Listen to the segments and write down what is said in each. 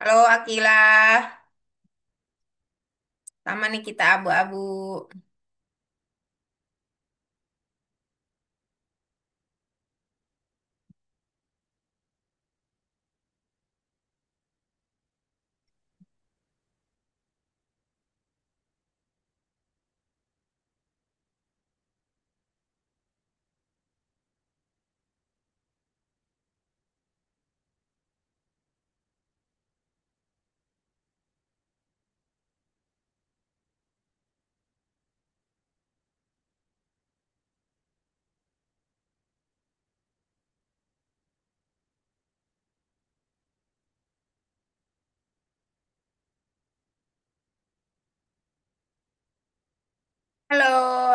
Halo Akila, sama nih kita abu-abu. Halo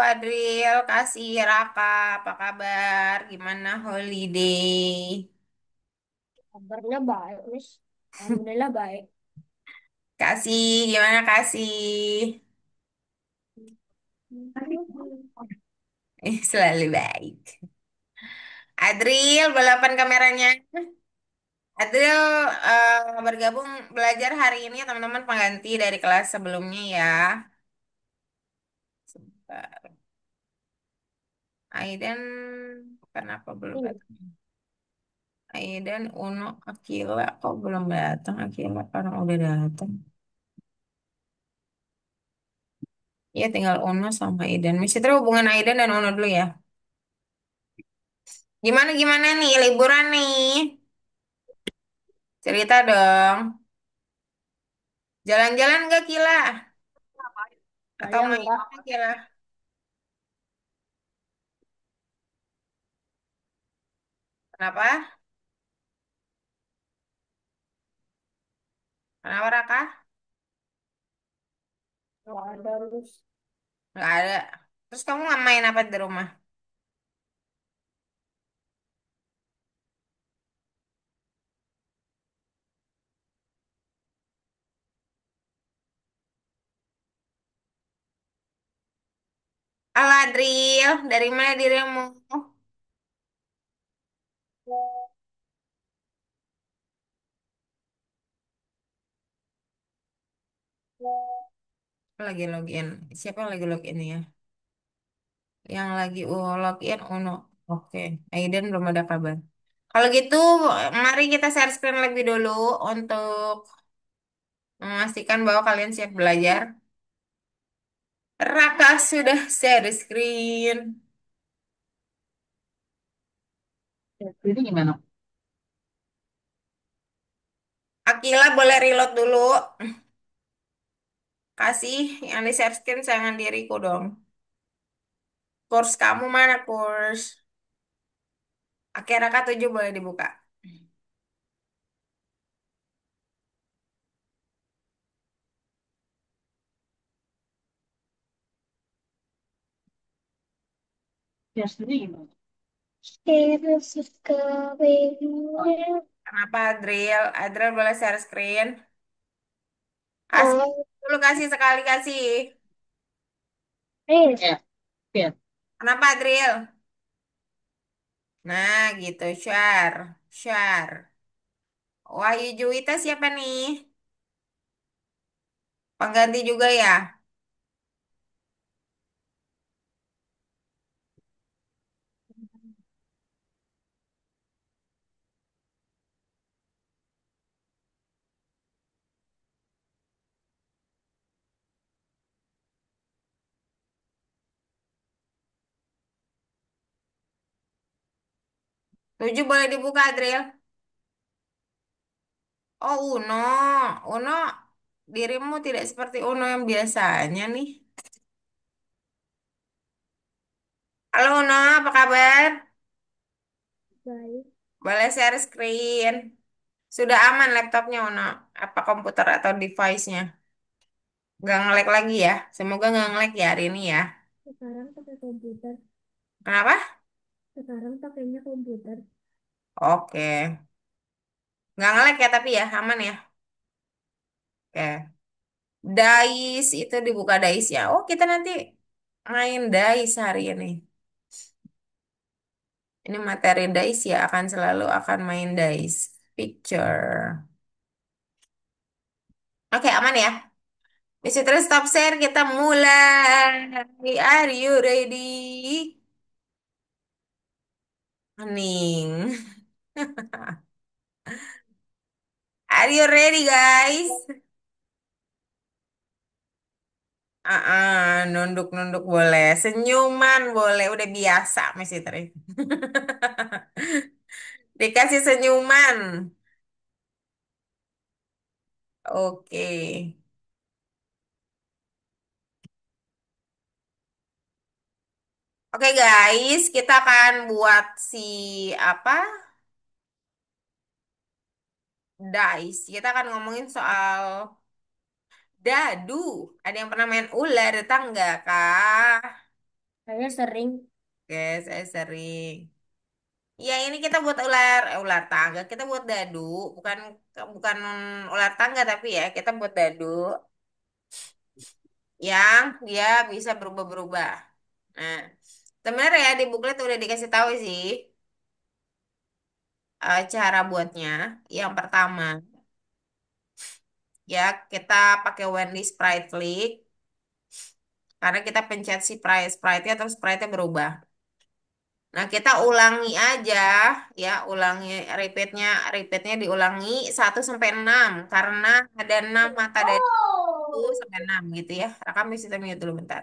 Adriel, kasih Raka, apa kabar? Gimana holiday? Kabarnya baik, Miss. Alhamdulillah baik. Kasih, gimana kasih? Selalu baik. Adriel, balapan kameranya. Adriel bergabung belajar hari ini ya teman-teman pengganti dari kelas sebelumnya ya. Sebentar. Aiden, kenapa belum Ini datang? Aiden, Uno, Akila, kok belum datang? Akila, orang udah datang. Iya, tinggal Uno sama Aiden. Mesti terus hubungan Aiden dan Uno dulu ya. Gimana nih liburan nih? Cerita dong. Jalan-jalan gak Kila? Atau saya main enggak. mana Kila? Kenapa? Kenapa Raka? Enggak ada, Miss. Nggak ada. Terus kamu main apa di rumah? Halo Adriel, dari mana dirimu? Lagi login. Siapa yang lagi login ya? Yang lagi login Uno. Oke, Aiden belum ada kabar. Kalau gitu, mari kita share screen lebih dulu untuk memastikan bahwa kalian siap belajar. Raka sudah share screen. Jadi gimana? Akila boleh reload dulu. Kasih yang di share screen sayangan diriku dong. Kurs kamu mana kurs? Oke, Raka 7 boleh dibuka. Ya, jadi gimana? Terus kawinnya. Kenapa Adriel? Adriel boleh share screen? Kasih Oh, dulu, kasih sekali kasih. Ya, ya. Kenapa Adriel? Nah, gitu. Share. Share. Wahyu Juwita siapa nih? Pengganti juga ya? 7 boleh dibuka, Adriel. Oh, Uno. Uno, dirimu tidak seperti Uno yang biasanya nih. Halo Uno, apa kabar? baik. Boleh share screen. Sudah aman laptopnya Uno? Apa komputer atau device-nya? Nggak nge-lag lagi ya? Semoga nggak nge-lag ya hari ini ya. Sekarang pakai komputer. Kenapa? Sekarang pakainya komputer. Oke. Nggak nge-lag ya tapi ya, aman ya. Oke. Dice itu dibuka Dice ya. Oh, kita nanti main Dice hari ini. Ini materi Dice ya, akan selalu akan main Dice. Picture. Oke, aman ya. Bisa terus stop share, kita mulai. Are you ready? Hening. Are you ready, guys? Nunduk-nunduk boleh. Senyuman boleh. Udah biasa, Messi Tri. Dikasih senyuman. Oke. Oke, guys. Kita akan buat si apa? Dice. Kita akan ngomongin soal dadu. Ada yang pernah main ular di tangga, kah? Saya sering. Oke, saya sering. Ya, ini kita buat ular tangga. Kita buat dadu, bukan bukan ular tangga tapi ya kita buat dadu yang dia bisa berubah-berubah. Nah, sebenarnya ya di buklet udah dikasih tahu sih cara buatnya. Yang pertama, ya kita pakai Wendy Sprite Leak karena kita pencet si sprite-nya terus sprite-nya berubah. Nah, kita ulangi aja ya, ulangi repeatnya diulangi 1 sampai 6 karena ada 6 mata dari 1 sampai 6 gitu ya. Rekam di situ mute dulu bentar.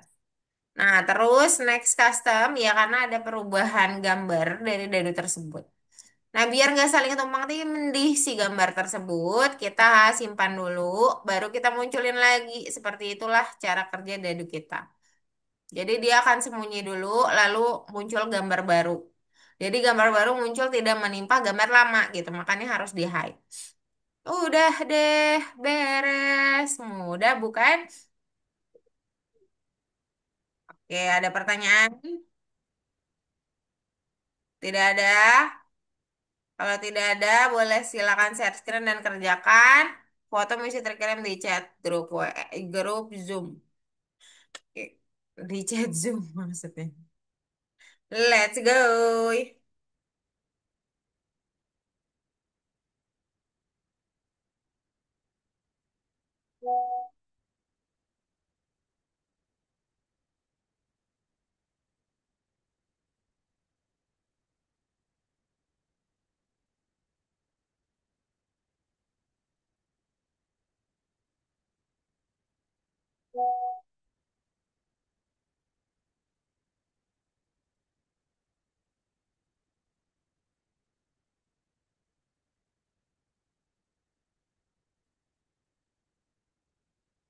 Nah, terus next custom ya karena ada perubahan gambar dari dadu tersebut. Nah, biar nggak saling tumpang tindih si gambar tersebut, kita simpan dulu, baru kita munculin lagi. Seperti itulah cara kerja dadu kita. Jadi dia akan sembunyi dulu, lalu muncul gambar baru. Jadi gambar baru muncul tidak menimpa gambar lama gitu, makanya harus di hide. Udah deh, beres. Mudah bukan? Oke, ada pertanyaan? Tidak ada? Kalau tidak ada, boleh silakan share screen dan kerjakan. Foto mesti terkirim di chat grup Zoom. Oke, di chat Zoom maksudnya. Let's go.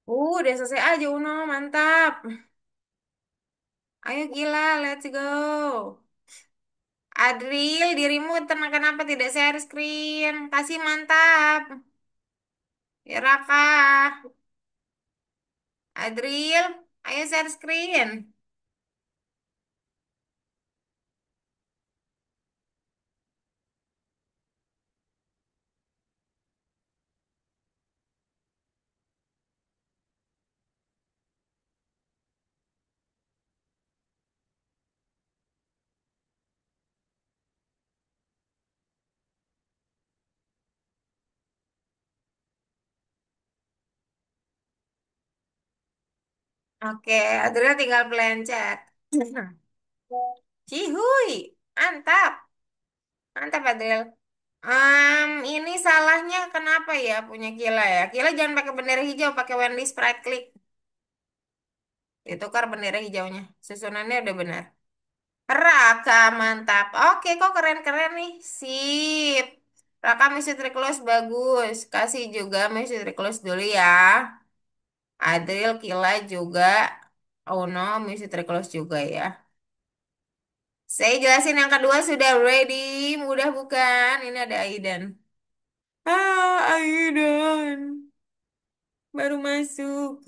Udah selesai aja Uno, mantap. Ayo gila, let's go. Adril, dirimu kenapa tidak share screen? Kasih mantap. Ya Raka, Adril, ayo share screen. Oke, Adril tinggal pencet. Cihuy, mantap. Mantap Adril. Ini salahnya kenapa ya punya Kila ya? Kila jangan pakai bendera hijau, pakai Wendy's Pride Click. Ditukar bendera hijaunya. Susunannya udah benar. Raka, mantap. Oke, kok keren-keren nih. Sip. Raka Music Close bagus. Kasih juga Music Close dulu ya. Adril, Kila juga. Oh no, Music Close juga ya. Saya jelasin yang kedua sudah ready. Mudah bukan? Ini ada Aidan. Aidan. Baru masuk.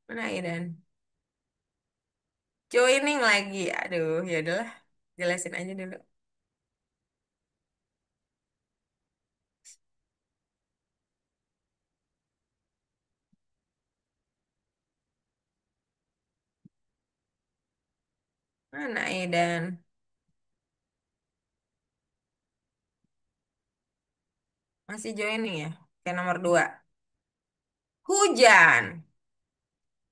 Mana Aidan? Joining lagi. Aduh, ya udahlah. Jelasin aja dulu. Mana Aidan? Masih joining ya? Oke, nomor 2. Hujan.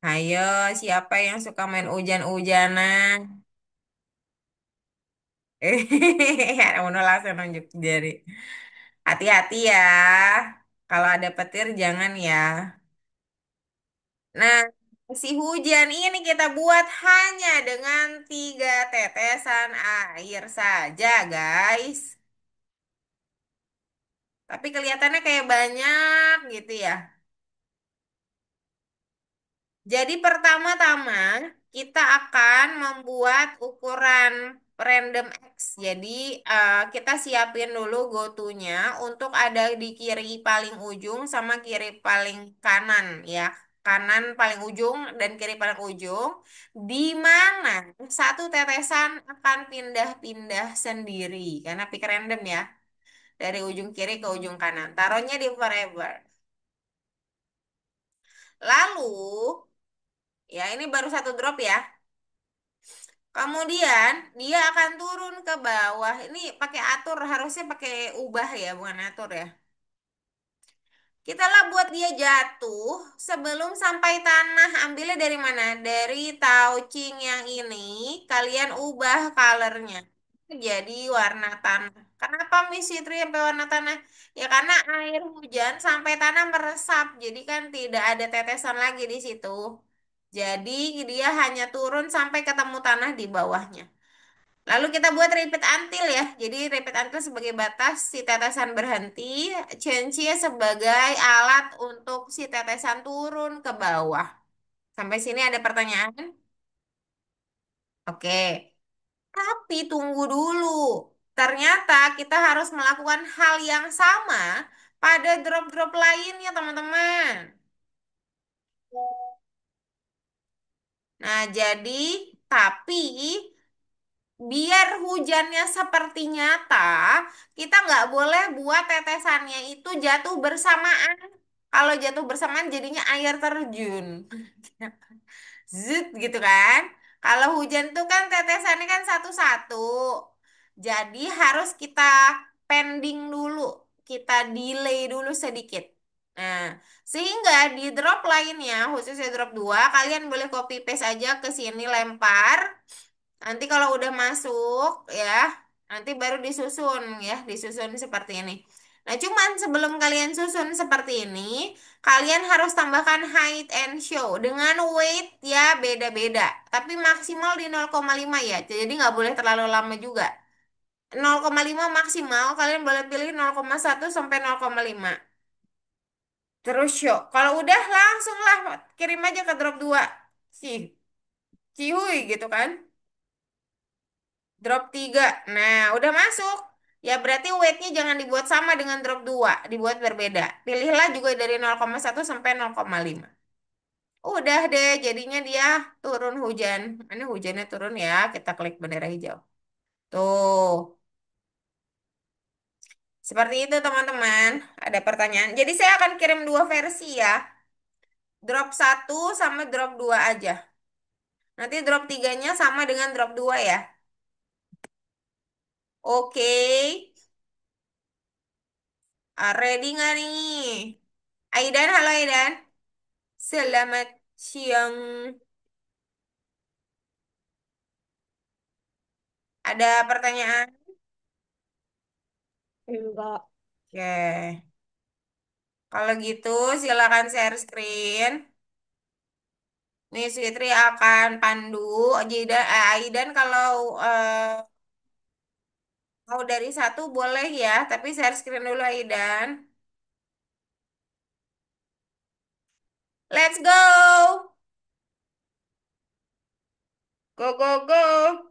Ayo, siapa yang suka main hujan-hujanan? Uno langsung nunjuk jari. Hati-hati ya. Kalau ada petir jangan ya. Nah, si hujan ini kita buat hanya dengan 3 tetesan air saja, guys. Tapi kelihatannya kayak banyak gitu ya. Jadi pertama-tama kita akan membuat ukuran random X. Jadi kita siapin dulu gotonya untuk ada di kiri paling ujung sama kiri paling kanan ya. Kanan paling ujung dan kiri paling ujung. Di mana satu tetesan akan pindah-pindah sendiri. Karena pick random ya. Dari ujung kiri ke ujung kanan. Taruhnya di forever. Lalu, ya ini baru satu drop ya. Kemudian dia akan turun ke bawah. Ini pakai atur, harusnya pakai ubah ya, bukan atur ya. Kita lah buat dia jatuh sebelum sampai tanah. Ambilnya dari mana? Dari touching yang ini. Kalian ubah colornya jadi warna tanah. Kenapa Miss Fitri sampai warna tanah? Ya karena air hujan sampai tanah meresap. Jadi kan tidak ada tetesan lagi di situ. Jadi dia hanya turun sampai ketemu tanah di bawahnya. Lalu kita buat repeat until ya. Jadi repeat until sebagai batas si tetesan berhenti, change sebagai alat untuk si tetesan turun ke bawah. Sampai sini ada pertanyaan? Oke. Tapi tunggu dulu. Ternyata kita harus melakukan hal yang sama pada drop-drop lainnya, teman-teman. Nah, jadi tapi biar hujannya seperti nyata, kita nggak boleh buat tetesannya itu jatuh bersamaan. Kalau jatuh bersamaan jadinya air terjun. Zut gitu kan. Kalau hujan tuh kan tetesannya kan satu-satu. Jadi harus kita pending dulu. Kita delay dulu sedikit. Nah, sehingga di drop lainnya, khususnya drop 2 kalian boleh copy paste aja ke sini lempar. Nanti kalau udah masuk ya, nanti baru disusun ya, disusun seperti ini. Nah, cuman sebelum kalian susun seperti ini, kalian harus tambahkan height and show dengan weight ya beda-beda. Tapi maksimal di 0,5 ya, jadi nggak boleh terlalu lama juga. 0,5 maksimal, kalian boleh pilih 0,1 sampai 0,5. Terus show. Kalau udah langsung lah kirim aja ke drop 2. Sih, cihuy gitu kan. Drop 3. Nah, udah masuk. Ya berarti weightnya jangan dibuat sama dengan drop 2, dibuat berbeda. Pilihlah juga dari 0,1 sampai 0,5. Udah deh, jadinya dia turun hujan. Ini hujannya turun ya, kita klik bendera hijau. Tuh, seperti itu teman-teman. Ada pertanyaan. Jadi saya akan kirim dua versi ya. Drop 1 sama drop 2 aja. Nanti drop 3-nya sama dengan drop 2 ya. Oke. Ready nggak nih? Aidan, halo Aidan. Selamat siang. Ada pertanyaan? Enggak. Oke. Kalau gitu silakan share screen. Nih Fitri akan pandu. Aidan kalau mau dari satu boleh ya, tapi share screen dulu Aidan. Let's go. Go go go.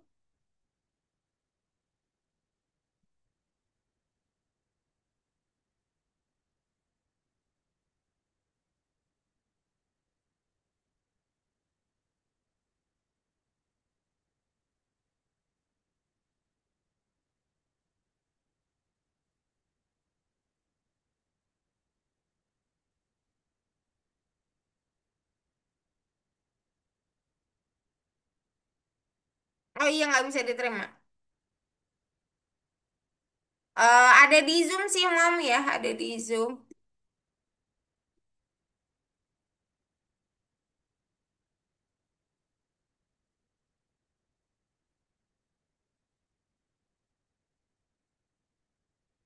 Oh iya nggak bisa diterima. Ada di Zoom sih, Mom ya, ada di Zoom.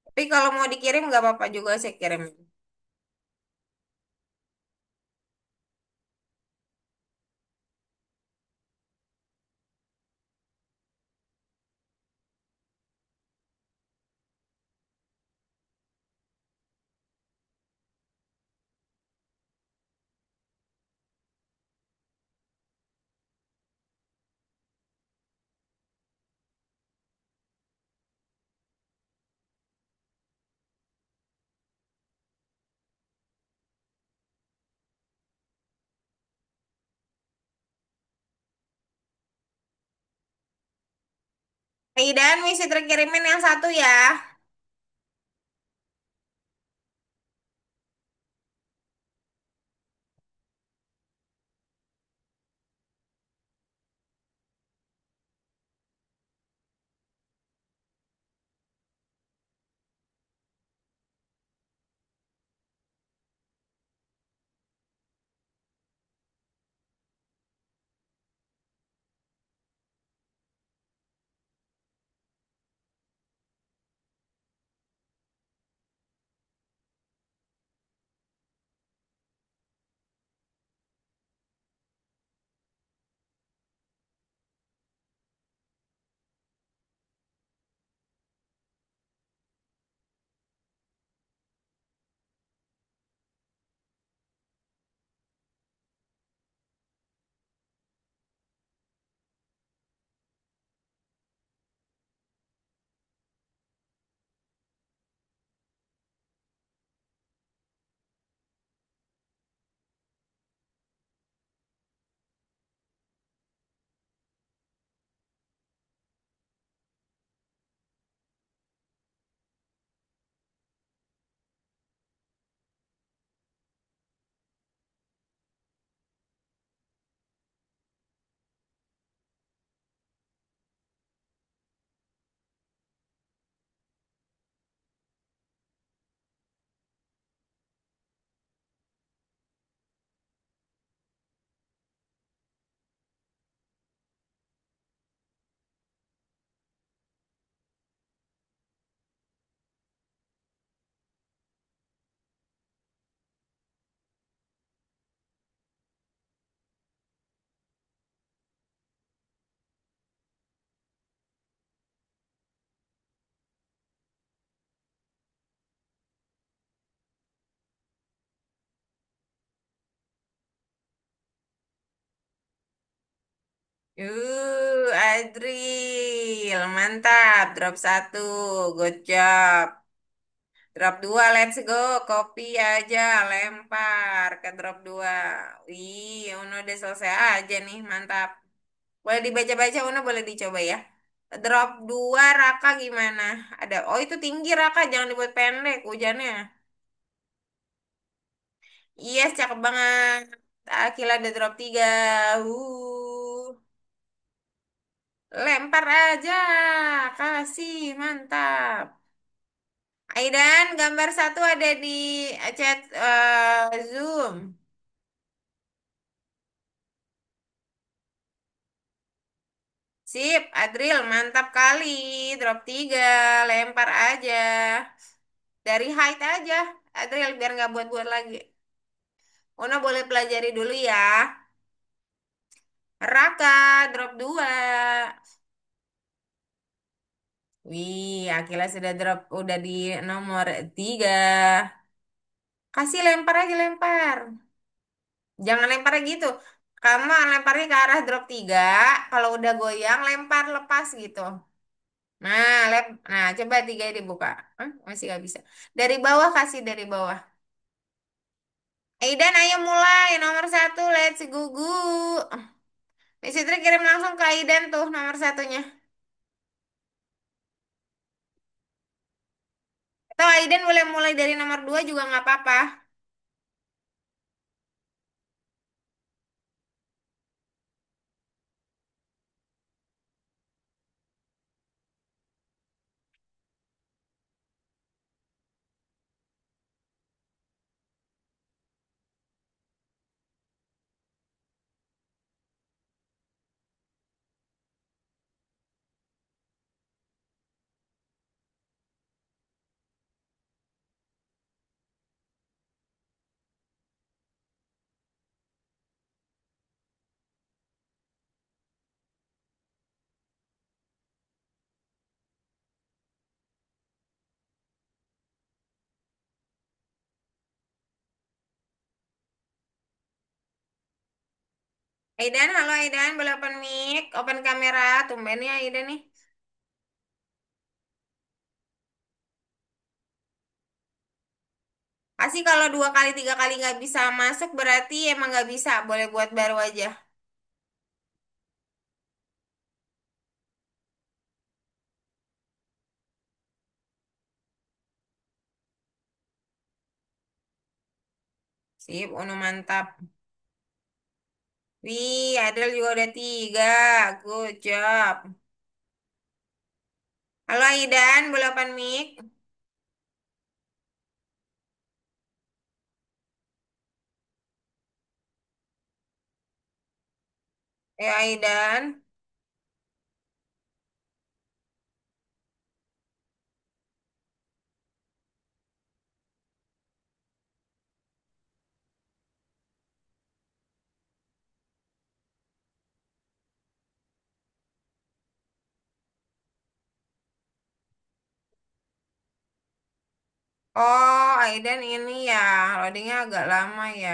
Tapi kalau mau dikirim nggak apa-apa juga saya kirim. Nih, dan misi terkirimin yang satu ya. Adril, mantap. Drop satu, good job. Drop dua, let's go. Copy aja, lempar ke drop dua. Wih, Uno udah selesai aja nih, mantap. Boleh dibaca-baca, Uno boleh dicoba ya. Drop dua, Raka gimana? Ada, oh itu tinggi Raka, jangan dibuat pendek hujannya. Yes, cakep banget. Akila ada drop tiga. Lempar aja, kasih, mantap. Aidan, gambar satu ada di chat Zoom. Sip, Adril, mantap kali. Drop tiga, lempar aja. Dari height aja, Adril, biar nggak buat-buat lagi. Una boleh pelajari dulu ya. Raka, drop dua. Wih, Akila sudah drop, udah di nomor tiga. Kasih lempar aja, lempar. Jangan lempar gitu. Kamu lemparnya ke arah drop tiga. Kalau udah goyang, lempar lepas gitu. Nah, coba tiga dibuka. Hah? Masih gak bisa. Dari bawah kasih dari bawah. Aidan, ayo mulai. Nomor satu, let's go. Miss Fitri kirim langsung ke Aidan tuh nomor satunya. Atau Aidan boleh mulai dari nomor dua juga nggak apa-apa. Aidan, halo Aidan, boleh open mic, open kamera, tumben ya Aidan nih. Pasti kalau 2 kali 3 kali nggak bisa masuk berarti emang nggak bisa, boleh buat baru aja. Sip, Uno mantap. Wih, Adel juga udah 3, good job. Halo Aidan, boleh open mic? Ya Aidan. Oh, Aidan ini ya, loadingnya agak lama ya.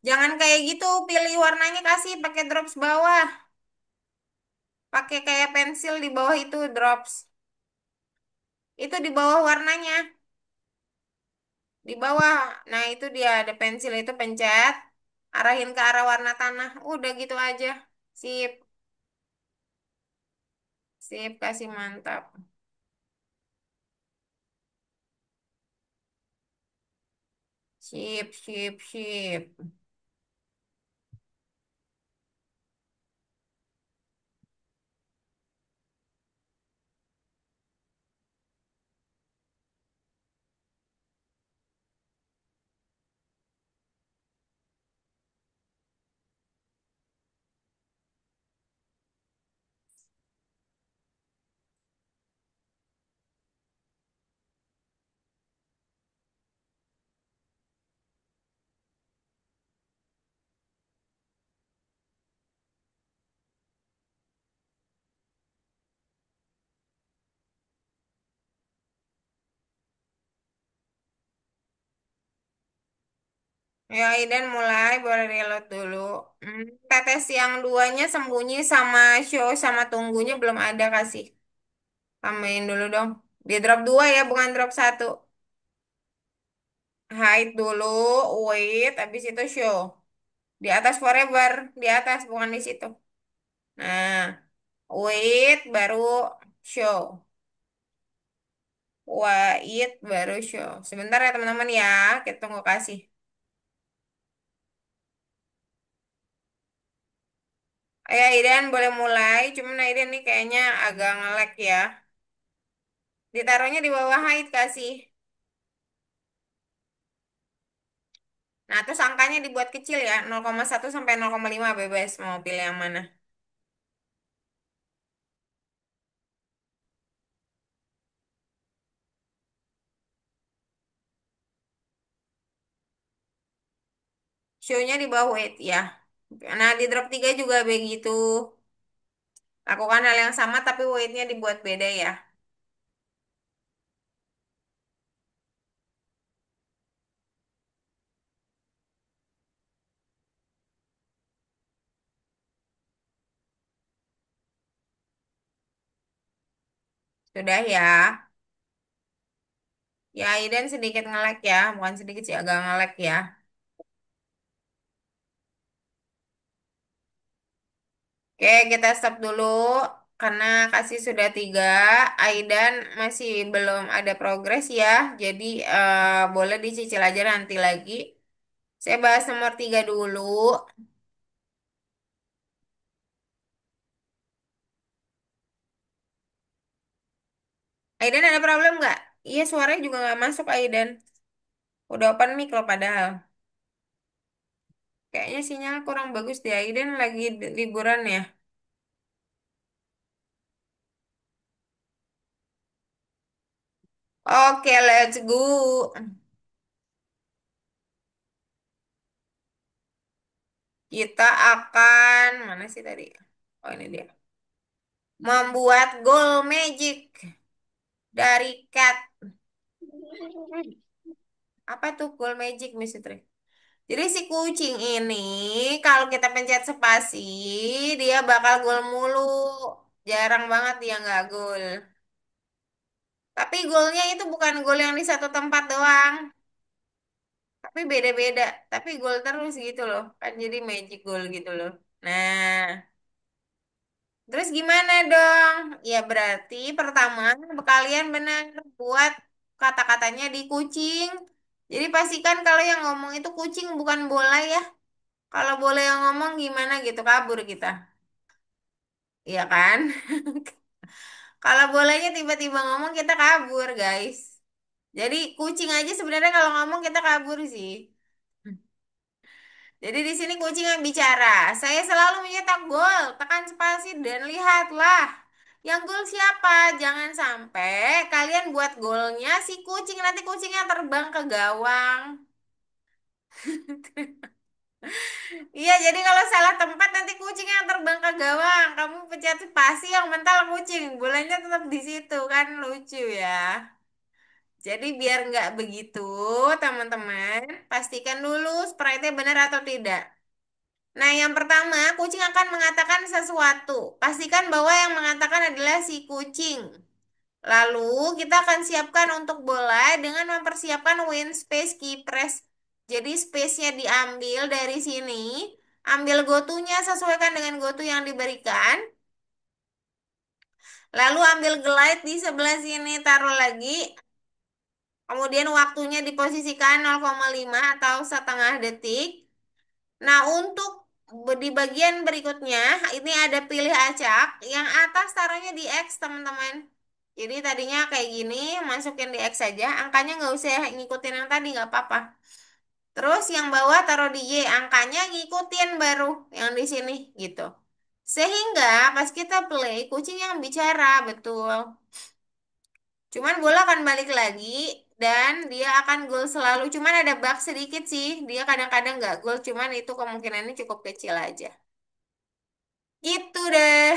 Jangan kayak gitu, pilih warnanya kasih pakai drops bawah. Pakai kayak pensil di bawah itu drops. Itu di bawah warnanya, di bawah. Nah, itu dia ada pensil itu pencet, arahin ke arah warna tanah. Udah gitu aja. Sip, sip, kasih mantap. Sip, sip, sip. Ya, Aidan mulai, boleh reload dulu. Tetes yang duanya sembunyi sama show sama tunggunya belum ada kasih. Tambahin dulu dong. Di drop 2 ya, bukan drop 1. Hide dulu, wait, habis itu show. Di atas forever, di atas, bukan di situ. Nah, wait, baru show. Wait, baru show. Sebentar ya teman-teman ya, kita tunggu kasih. Ayo Aidan boleh mulai, cuman Aidan nih kayaknya agak nge-lag ya. Ditaruhnya di bawah height kasih. Nah, terus angkanya dibuat kecil ya, 0,1 sampai 0,5 bebas mau pilih yang mana. Show-nya di bawah weight ya. Nah, di drop 3 juga begitu. Lakukan hal yang sama tapi weight-nya dibuat beda ya. Sudah ya. Ya, Aidan sedikit nge-lag ya. Bukan sedikit sih, agak nge-lag ya. Oke, kita stop dulu. Karena kasih sudah 3, Aidan masih belum ada progres ya. Jadi boleh dicicil aja nanti lagi. Saya bahas nomor 3 dulu. Aidan ada problem nggak? Iya, suaranya juga nggak masuk Aidan. Udah open mic loh padahal. Kayaknya sinyal kurang bagus deh. Aidan lagi liburan ya. Oke, let's go. Kita akan mana sih tadi? Oh, ini dia. Membuat gold magic dari cat. Apa tuh gold magic, Miss Fitri? Jadi si kucing ini kalau kita pencet spasi, dia bakal gol mulu. Jarang banget dia nggak gol. Tapi golnya itu bukan gol yang di satu tempat doang. Tapi beda-beda. Tapi gol terus gitu loh. Kan jadi magic goal gitu loh. Nah, terus gimana dong? Ya berarti pertama kalian benar buat kata-katanya di kucing. Jadi pastikan kalau yang ngomong itu kucing bukan bola ya. Kalau boleh yang ngomong gimana gitu kabur kita. Iya kan? Kalau bolanya tiba-tiba ngomong kita kabur, guys. Jadi kucing aja sebenarnya kalau ngomong kita kabur sih. Jadi di sini kucing yang bicara. Saya selalu mencetak gol. Tekan spasi dan lihatlah. Yang gol siapa? Jangan sampai kalian buat golnya si kucing. Nanti kucingnya terbang ke gawang. Iya, jadi kalau salah tempat nanti kucing yang terbang ke gawang. Kamu pencet spasi yang mental kucing. Bolanya tetap di situ kan lucu ya. Jadi biar nggak begitu, teman-teman, pastikan dulu sprite-nya benar atau tidak. Nah, yang pertama, kucing akan mengatakan sesuatu. Pastikan bahwa yang mengatakan adalah si kucing. Lalu, kita akan siapkan untuk bola dengan mempersiapkan win space key press. Jadi, space-nya diambil dari sini. Ambil gotunya sesuaikan dengan gotu yang diberikan. Lalu ambil glide di sebelah sini, taruh lagi. Kemudian waktunya diposisikan 0,5 atau setengah detik. Nah, untuk di bagian berikutnya, ini ada pilih acak. Yang atas taruhnya di X, teman-teman. Jadi tadinya kayak gini, masukin di X saja. Angkanya nggak usah ngikutin yang tadi, nggak apa-apa. Terus yang bawah taruh di Y. Angkanya ngikutin baru yang di sini, gitu. Sehingga pas kita play, kucing yang bicara, betul. Cuman bola akan balik lagi dan dia akan gol selalu. Cuman ada bug sedikit sih. Dia kadang-kadang nggak gol. Cuman itu kemungkinannya cukup kecil aja. Gitu deh.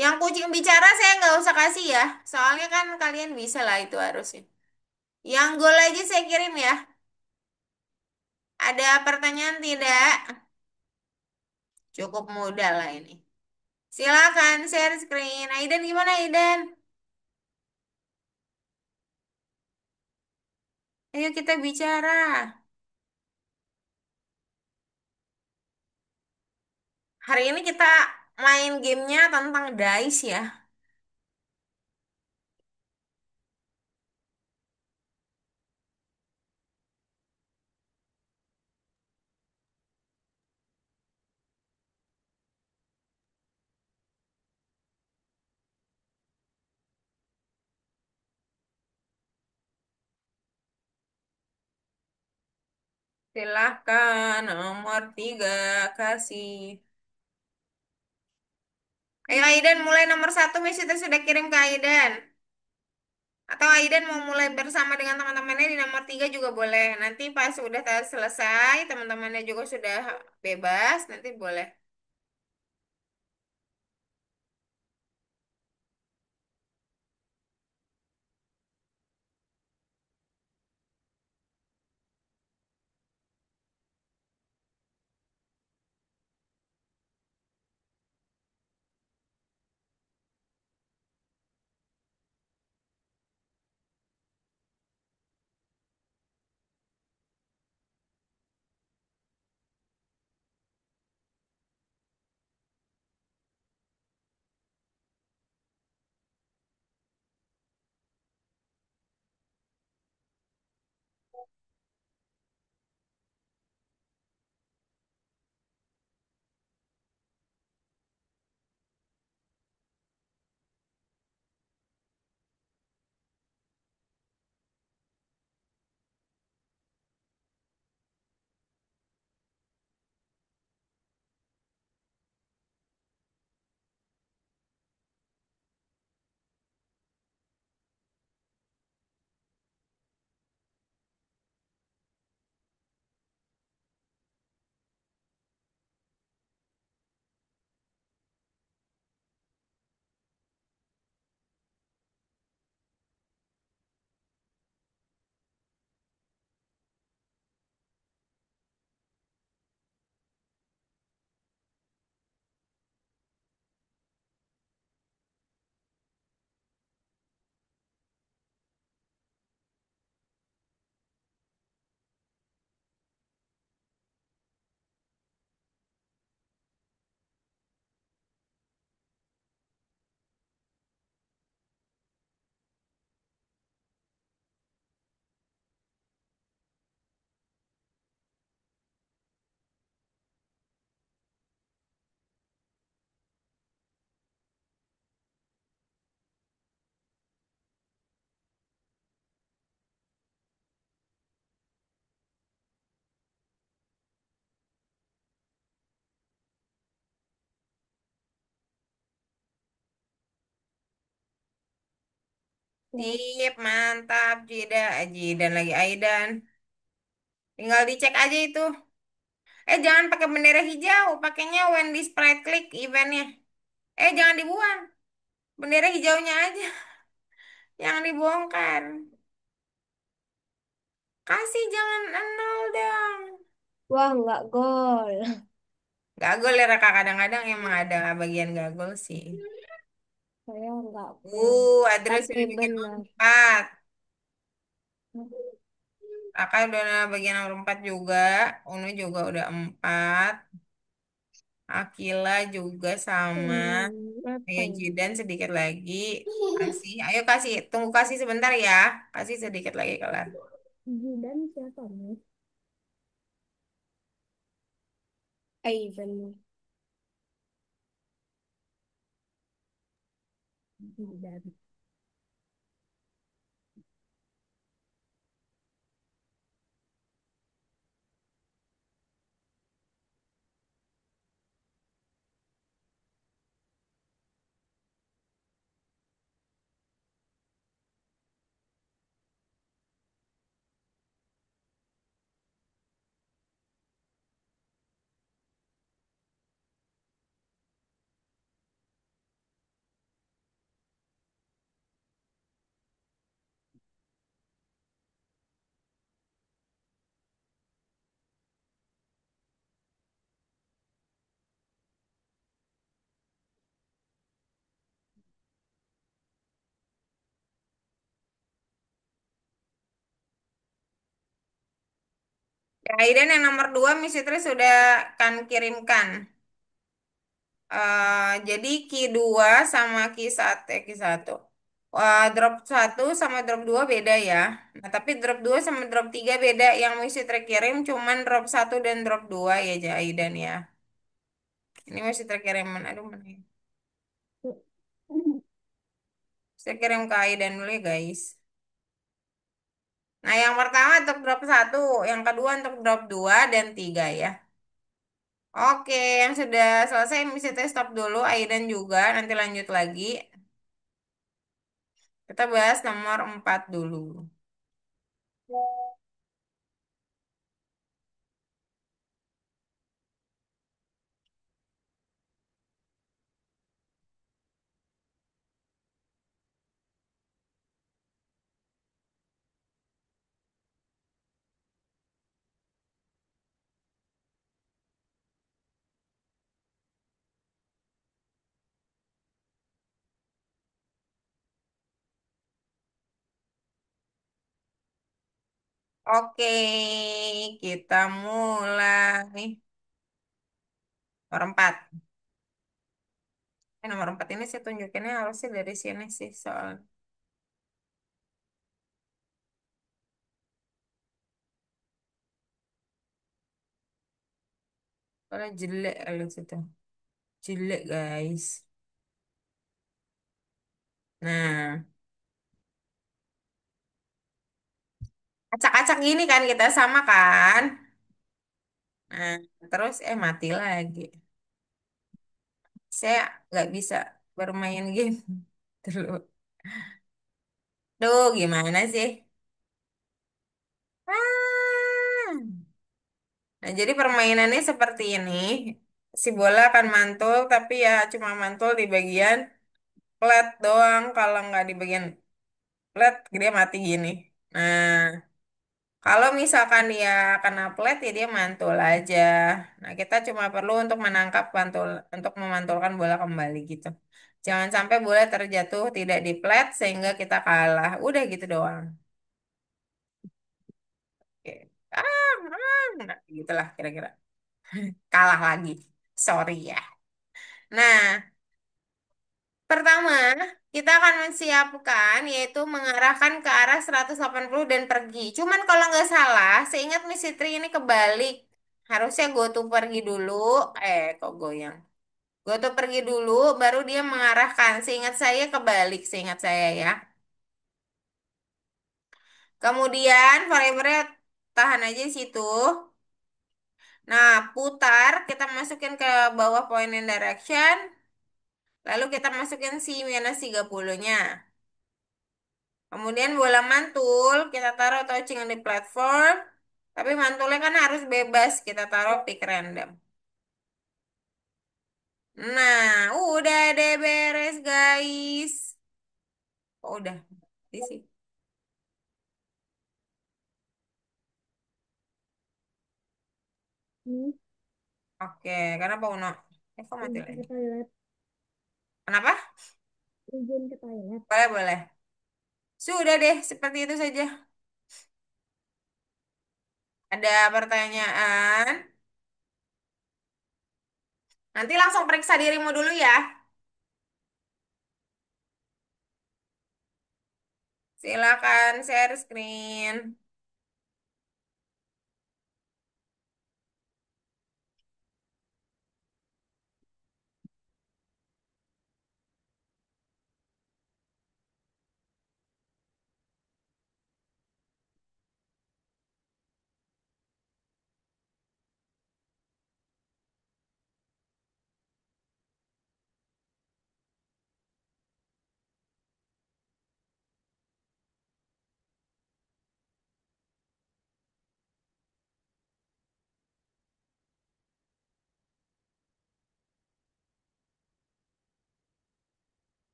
Yang kucing bicara saya nggak usah kasih ya. Soalnya kan kalian bisa lah itu harusnya. Yang gol aja saya kirim ya. Ada pertanyaan tidak? Cukup mudah lah ini. Silakan share screen. Aiden gimana Aiden? Ayo kita bicara. Hari ini kita main gamenya tentang dice ya. Silahkan, nomor 3, kasih. Ayo Aidan, mulai nomor 1, Miss itu sudah kirim ke Aidan. Atau Aidan mau mulai bersama dengan teman-temannya di nomor 3 juga boleh. Nanti pas sudah selesai, teman-temannya juga sudah bebas, nanti boleh. Ya. Sip, mantap, Jidan lagi Aidan. Tinggal dicek aja itu. Jangan pakai bendera hijau, pakainya when display click eventnya. Jangan dibuang, bendera hijaunya aja yang dibongkar. Kasih jangan nol dong. Wah, nggak gol. Gagol ya Raka, kadang-kadang emang ada bagian gagol sih. Saya nggak gol. Adres Tapi sudah bikin benar. 4. Raka udah bagian nomor 4 juga. Unu juga udah 4. Akila juga sama. Apa ini? Jidan sedikit lagi. Kasih, ayo kasih. Tunggu kasih sebentar ya. Kasih sedikit lagi kelar. Zidan siapa nih? Ivan. Zidan. Ya, Aidan yang nomor 2 Miss Fitri sudah kan kirimkan. Jadi Ki 2 sama Ki 1. Wah, drop 1 sama drop 2 beda ya. Nah, tapi drop 2 sama drop 3 beda. Yang mesti terkirim cuman drop 1 dan drop 2 ya, Jaidan ya. Ini masih terkirim. Aduh, mana ya? Saya kirim ke Aidan dulu ya, guys. Nah, yang pertama untuk drop 1, yang kedua untuk drop 2 dan 3 ya. Oke, yang sudah selesai mesti stop dulu. Aidan juga, nanti lanjut lagi. Kita bahas nomor 4 dulu. Oke, kita mulai. Nomor 4. Nomor 4 ini saya tunjukinnya harusnya dari sini sih soalnya. Soalnya jelek kalau situ. Jelek guys. Nah, acak-acak gini kan kita sama kan? Nah, terus mati lagi. Saya nggak bisa bermain game dulu. Duh, gimana sih? Ah. Nah, jadi permainannya seperti ini. Si bola akan mantul, tapi ya cuma mantul di bagian flat doang. Kalau nggak di bagian flat, dia mati gini. Nah, kalau misalkan dia kena flat, ya dia mantul aja. Nah, kita cuma perlu untuk menangkap mantul, untuk memantulkan bola kembali gitu. Jangan sampai bola terjatuh tidak di flat sehingga kita kalah. Udah gitu doang. Oke. Nah, gitulah kira-kira. Kalah lagi. Sorry ya. Nah, pertama, kita akan menyiapkan yaitu mengarahkan ke arah 180 dan pergi. Cuman kalau nggak salah, seingat Miss Fitri ini kebalik. Harusnya go to pergi dulu. Kok goyang? Go to pergi dulu, baru dia mengarahkan. Seingat saya kebalik, seingat saya ya. Kemudian variabelnya tahan aja di situ. Nah, putar, kita masukin ke bawah point and direction. Lalu kita masukin si minus 30-nya. Kemudian bola mantul kita taruh touching di platform. Tapi mantulnya kan harus bebas kita taruh pick random. Nah, udah deh beres guys. Oh, udah. Di sih. Hmm, Oke, kenapa Uno? Kok mati izin lagi? ke toilet. Kenapa? Izin ke toilet. Boleh, boleh. Sudah deh, seperti itu saja. Ada pertanyaan? Nanti langsung periksa dirimu dulu ya. Silakan share screen.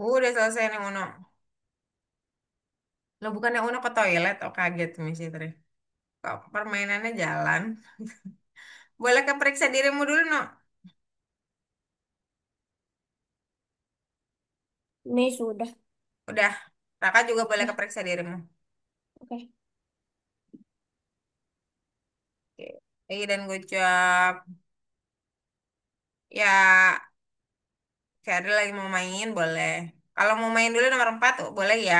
Udah selesai nih Uno. Lo bukannya Uno ke toilet? Oh kaget Miss Fitri. Kok permainannya jalan? Boleh keperiksa dirimu dulu, No. Ini sudah. Udah. Raka juga boleh Dah. keperiksa dirimu. Oke. Oke. Dan gocap. Ya, Febri lagi mau main, boleh. Kalau mau main dulu nomor 4, tuh, boleh ya.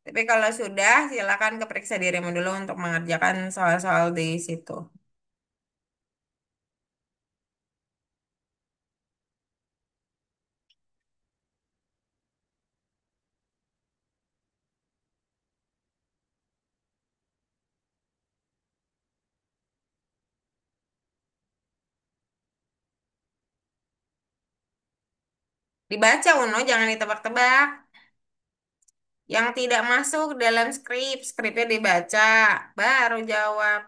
Tapi kalau sudah, silakan keperiksa dirimu dulu untuk mengerjakan soal-soal di situ. Dibaca, Uno, jangan ditebak-tebak. Yang tidak masuk dalam skripnya dibaca, baru jawab.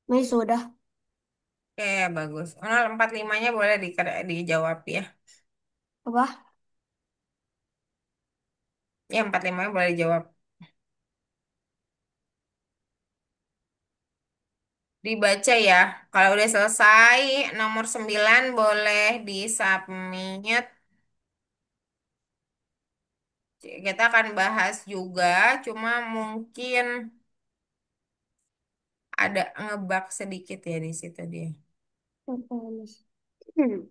Ini sudah. Oke, bagus. 045-nya boleh dijawab ya. Apa? Ya, 45-nya boleh dijawab. Dibaca ya. Kalau udah selesai, nomor 9 boleh di-submit. Kita akan bahas juga, cuma mungkin Ada ngebug sedikit ya di situ dia. Hmm.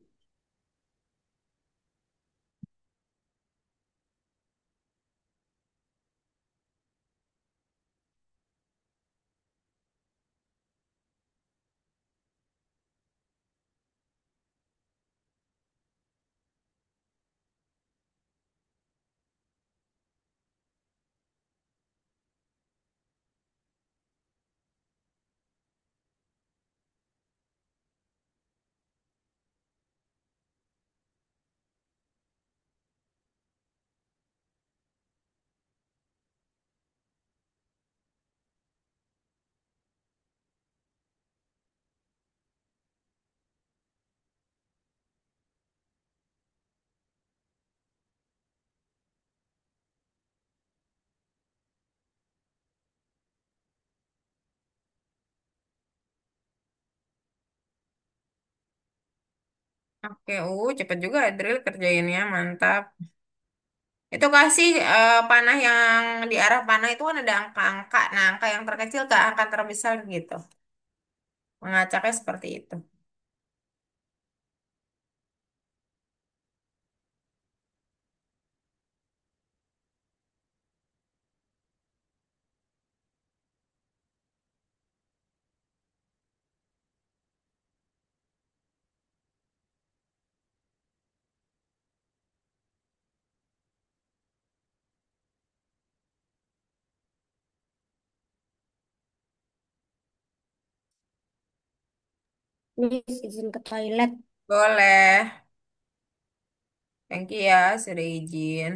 Oke, cepet juga Adril kerjainnya, mantap. Itu kasih panah yang di arah panah itu kan ada angka-angka. Nah, angka yang terkecil ke angka terbesar gitu. Mengacaknya seperti itu. Ini izin ke toilet. Boleh. Thank you ya, sudah izin.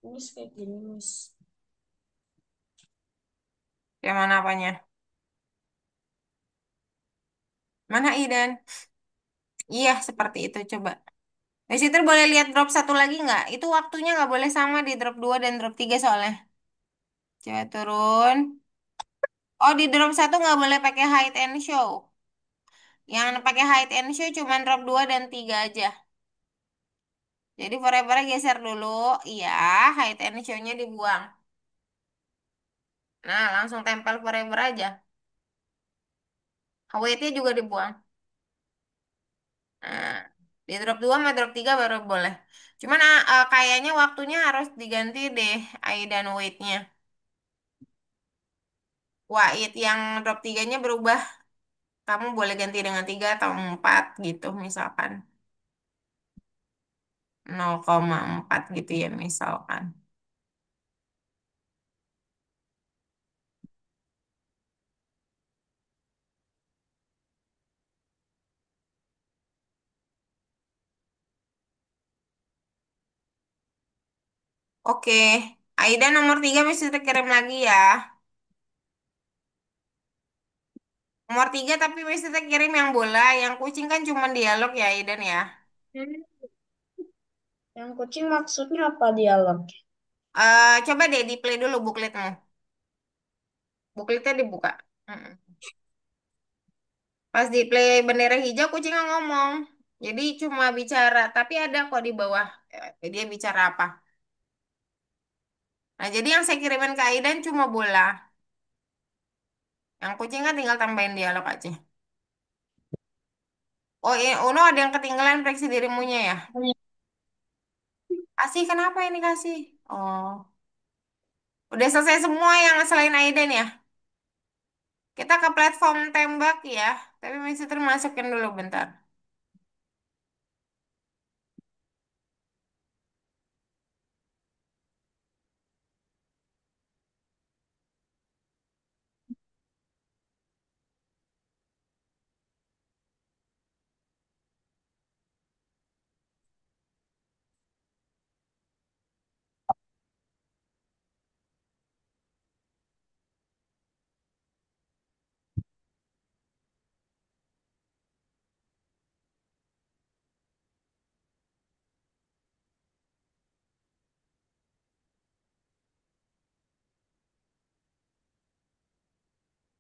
Ini kayak gini, Miss. Yang mana apanya? Mana Iden? Iya, seperti itu. Coba. Visitor boleh lihat drop satu lagi nggak? Itu waktunya nggak boleh sama di drop 2 dan drop 3 soalnya. Coba turun. Oh, di drop satu nggak boleh pakai hide and show. Yang pakai hide and show cuma drop 2 dan 3 aja. Jadi forever geser dulu. Iya, hide and show-nya dibuang. Nah, langsung tempel forever aja. Await-nya juga dibuang. Nah, di drop 2 sama drop 3 baru boleh. Cuman kayaknya waktunya harus diganti deh, I dan wait-nya. Wait yang drop 3-nya berubah. Kamu boleh ganti dengan 3 atau 4 gitu misalkan. 0,4 gitu ya misalkan. Oke, Aida nomor 3 bisa dikirim lagi ya. Nomor 3 tapi mesti kita kirim yang bola, yang kucing kan cuma dialog ya, Iden ya. Yang kucing maksudnya apa dialog? Coba deh di play dulu bookletmu. Bookletnya dibuka. Mm-mm. Pas di play bendera hijau kucingnya ngomong. Jadi cuma bicara, tapi ada kok di bawah. Dia bicara apa? Nah, jadi yang saya kirimin ke Aidan cuma bola. Yang kucing kan tinggal tambahin dialog aja. Oh, Uno ada yang ketinggalan prediksi dirimunya ya? Kasih, kenapa ini kasih? Oh, udah selesai semua yang selain Aidan ya? Kita ke platform tembak ya. Tapi masih termasukin dulu bentar.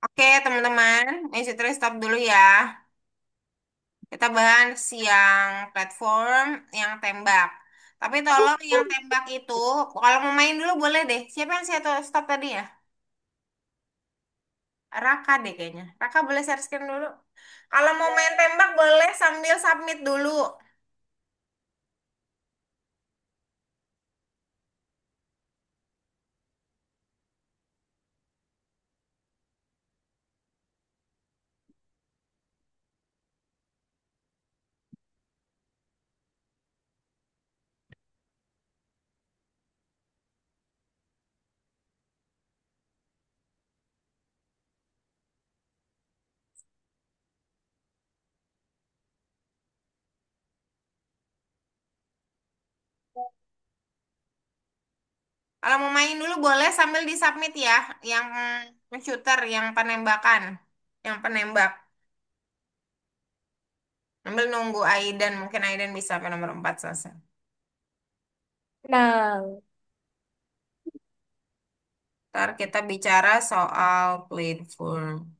Oke, teman-teman. Masih terus stop dulu ya. Kita bahas yang platform, yang tembak. Tapi tolong yang tembak itu, kalau mau main dulu boleh deh. Siapa yang saya stop tadi ya? Raka deh kayaknya. Raka boleh share screen dulu. Kalau mau main tembak boleh sambil submit dulu. Kalau mau main dulu boleh sambil disubmit ya. Yang shooter, yang penembakan. Yang penembak. Sambil nunggu Aidan. Mungkin Aidan bisa sampai nomor 4 selesai. Nah, Ntar kita bicara soal platform.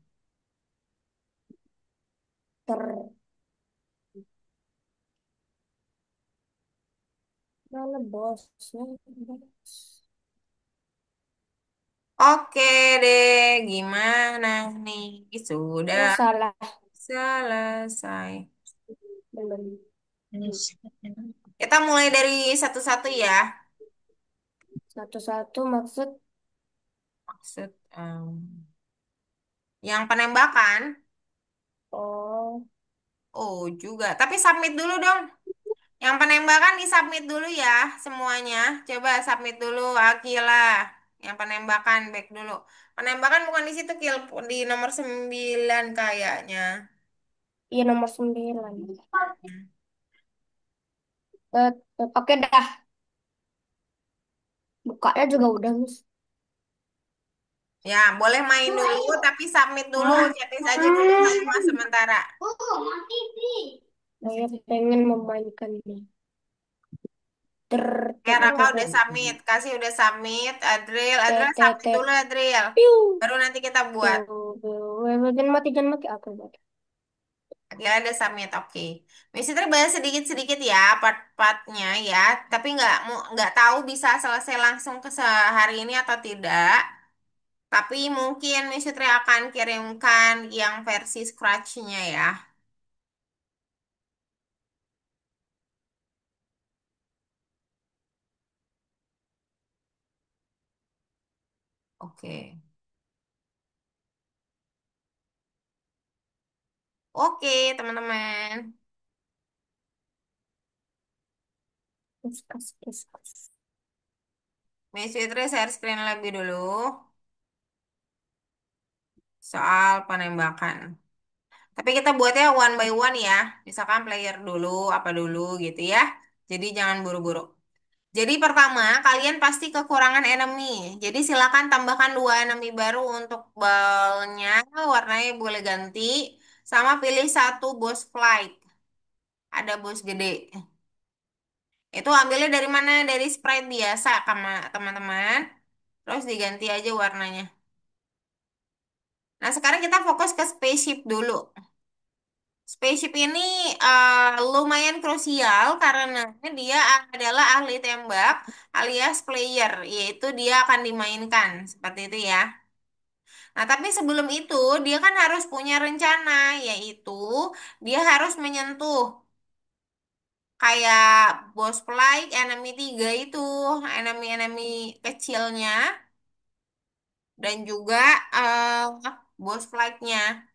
ter mana bosnya? Bos. Oke deh, gimana nih? Sudah Oh, salah. selesai. Belum. Kita mulai dari satu-satu ya. Satu-satu maksud. Maksud yang penembakan. Oh, Oh juga. Tapi submit dulu dong. Yang penembakan disubmit dulu ya semuanya. Coba submit dulu Akila. Yang penembakan back dulu. Penembakan bukan di situ kill di nomor 9 kayaknya. iya nomor 9. Oke dah. Bukanya juga udah, Miss. Ya, boleh main dulu tapi submit dulu, checklist aja dulu semua sementara. Saya pengen memainkannya. Ter, Ya, ter, Raka ter, udah submit, kasih udah submit, Adriel, ter, Adriel ter, submit ter. dulu Adriel. Piu. Baru nanti kita buat. Piu, piu. Jangan mati, jangan mati. Aku mati. Ya, ada submit, oke. Misalnya bahas sedikit-sedikit ya part-partnya ya, tapi nggak tahu bisa selesai langsung ke sehari ini atau tidak. Tapi mungkin Misutri akan kirimkan yang versi scratch-nya ya. Oke. Oke, teman-teman. Kus, kus, kus, kus. Misutri share screen lebih dulu soal penembakan. Tapi kita buatnya one by one ya. Misalkan player dulu, apa dulu gitu ya. Jadi jangan buru-buru. Jadi pertama, kalian pasti kekurangan enemy. Jadi silakan tambahkan dua enemy baru untuk balnya, warnanya boleh ganti. Sama pilih satu boss flight. Ada bos gede. Itu ambilnya dari mana? Dari sprite biasa, sama teman-teman. Terus diganti aja warnanya. Nah, sekarang kita fokus ke spaceship dulu. Spaceship ini lumayan krusial karena dia adalah ahli tembak alias player, yaitu dia akan dimainkan seperti itu ya. Nah, tapi sebelum itu dia kan harus punya rencana, yaitu dia harus menyentuh kayak boss flight, enemy 3 itu, enemy-enemy kecilnya, dan juga boss flightnya.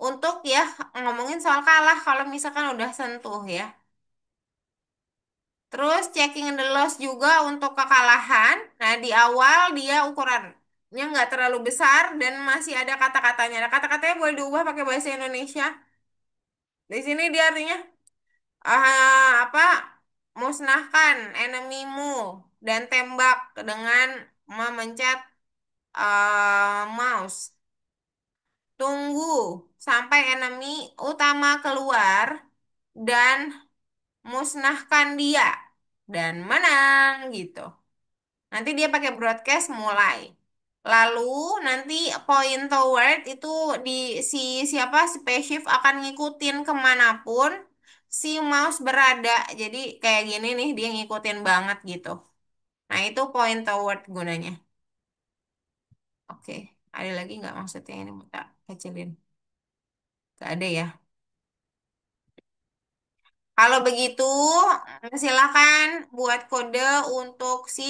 Untuk ya ngomongin soal kalah kalau misalkan udah sentuh ya. Terus checking the loss juga untuk kekalahan. Nah, di awal dia ukurannya nggak terlalu besar dan masih ada kata-katanya. Nah, kata-katanya boleh diubah pakai bahasa Indonesia. Di sini dia artinya apa? Musnahkan enemimu dan tembak dengan memencet mouse. Tunggu sampai enemy utama keluar dan musnahkan dia dan menang gitu. Nanti dia pakai broadcast mulai. Lalu nanti point toward itu di si siapa spaceship akan ngikutin kemanapun si mouse berada. Jadi kayak gini nih dia ngikutin banget gitu. Nah itu point toward gunanya. Oke, ada lagi nggak maksudnya ini mau tak kecilin? Gak ada ya. Kalau begitu silakan buat kode untuk si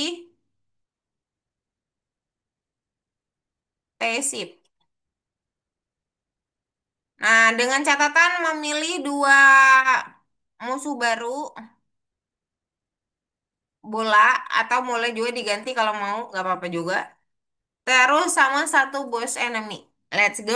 T-ship. Nah, dengan catatan memilih dua musuh baru bola atau boleh juga diganti kalau mau, nggak apa-apa juga. Terus sama satu boss enemy. Let's go.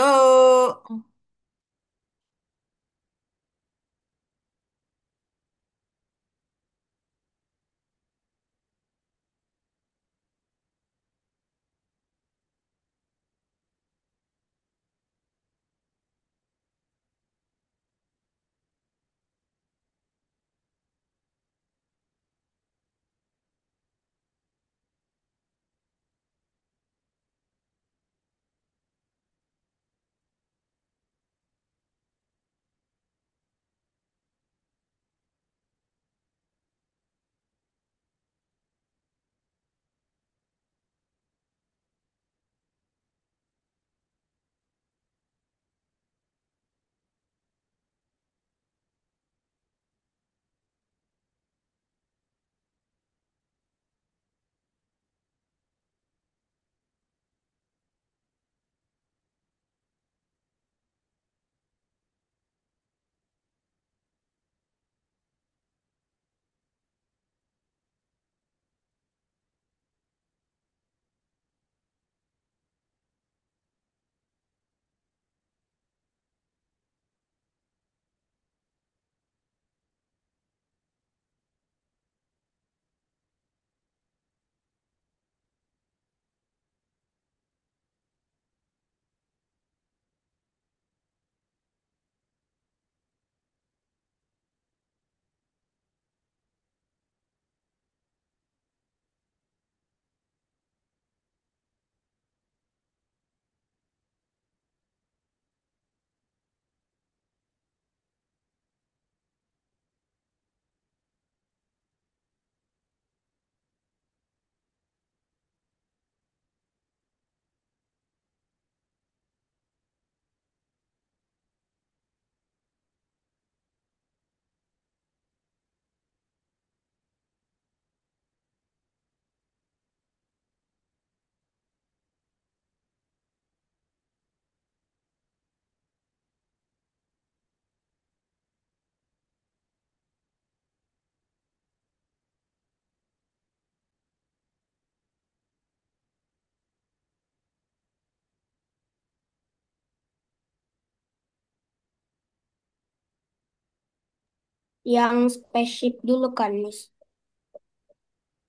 Yang spaceship dulu kan, Miss.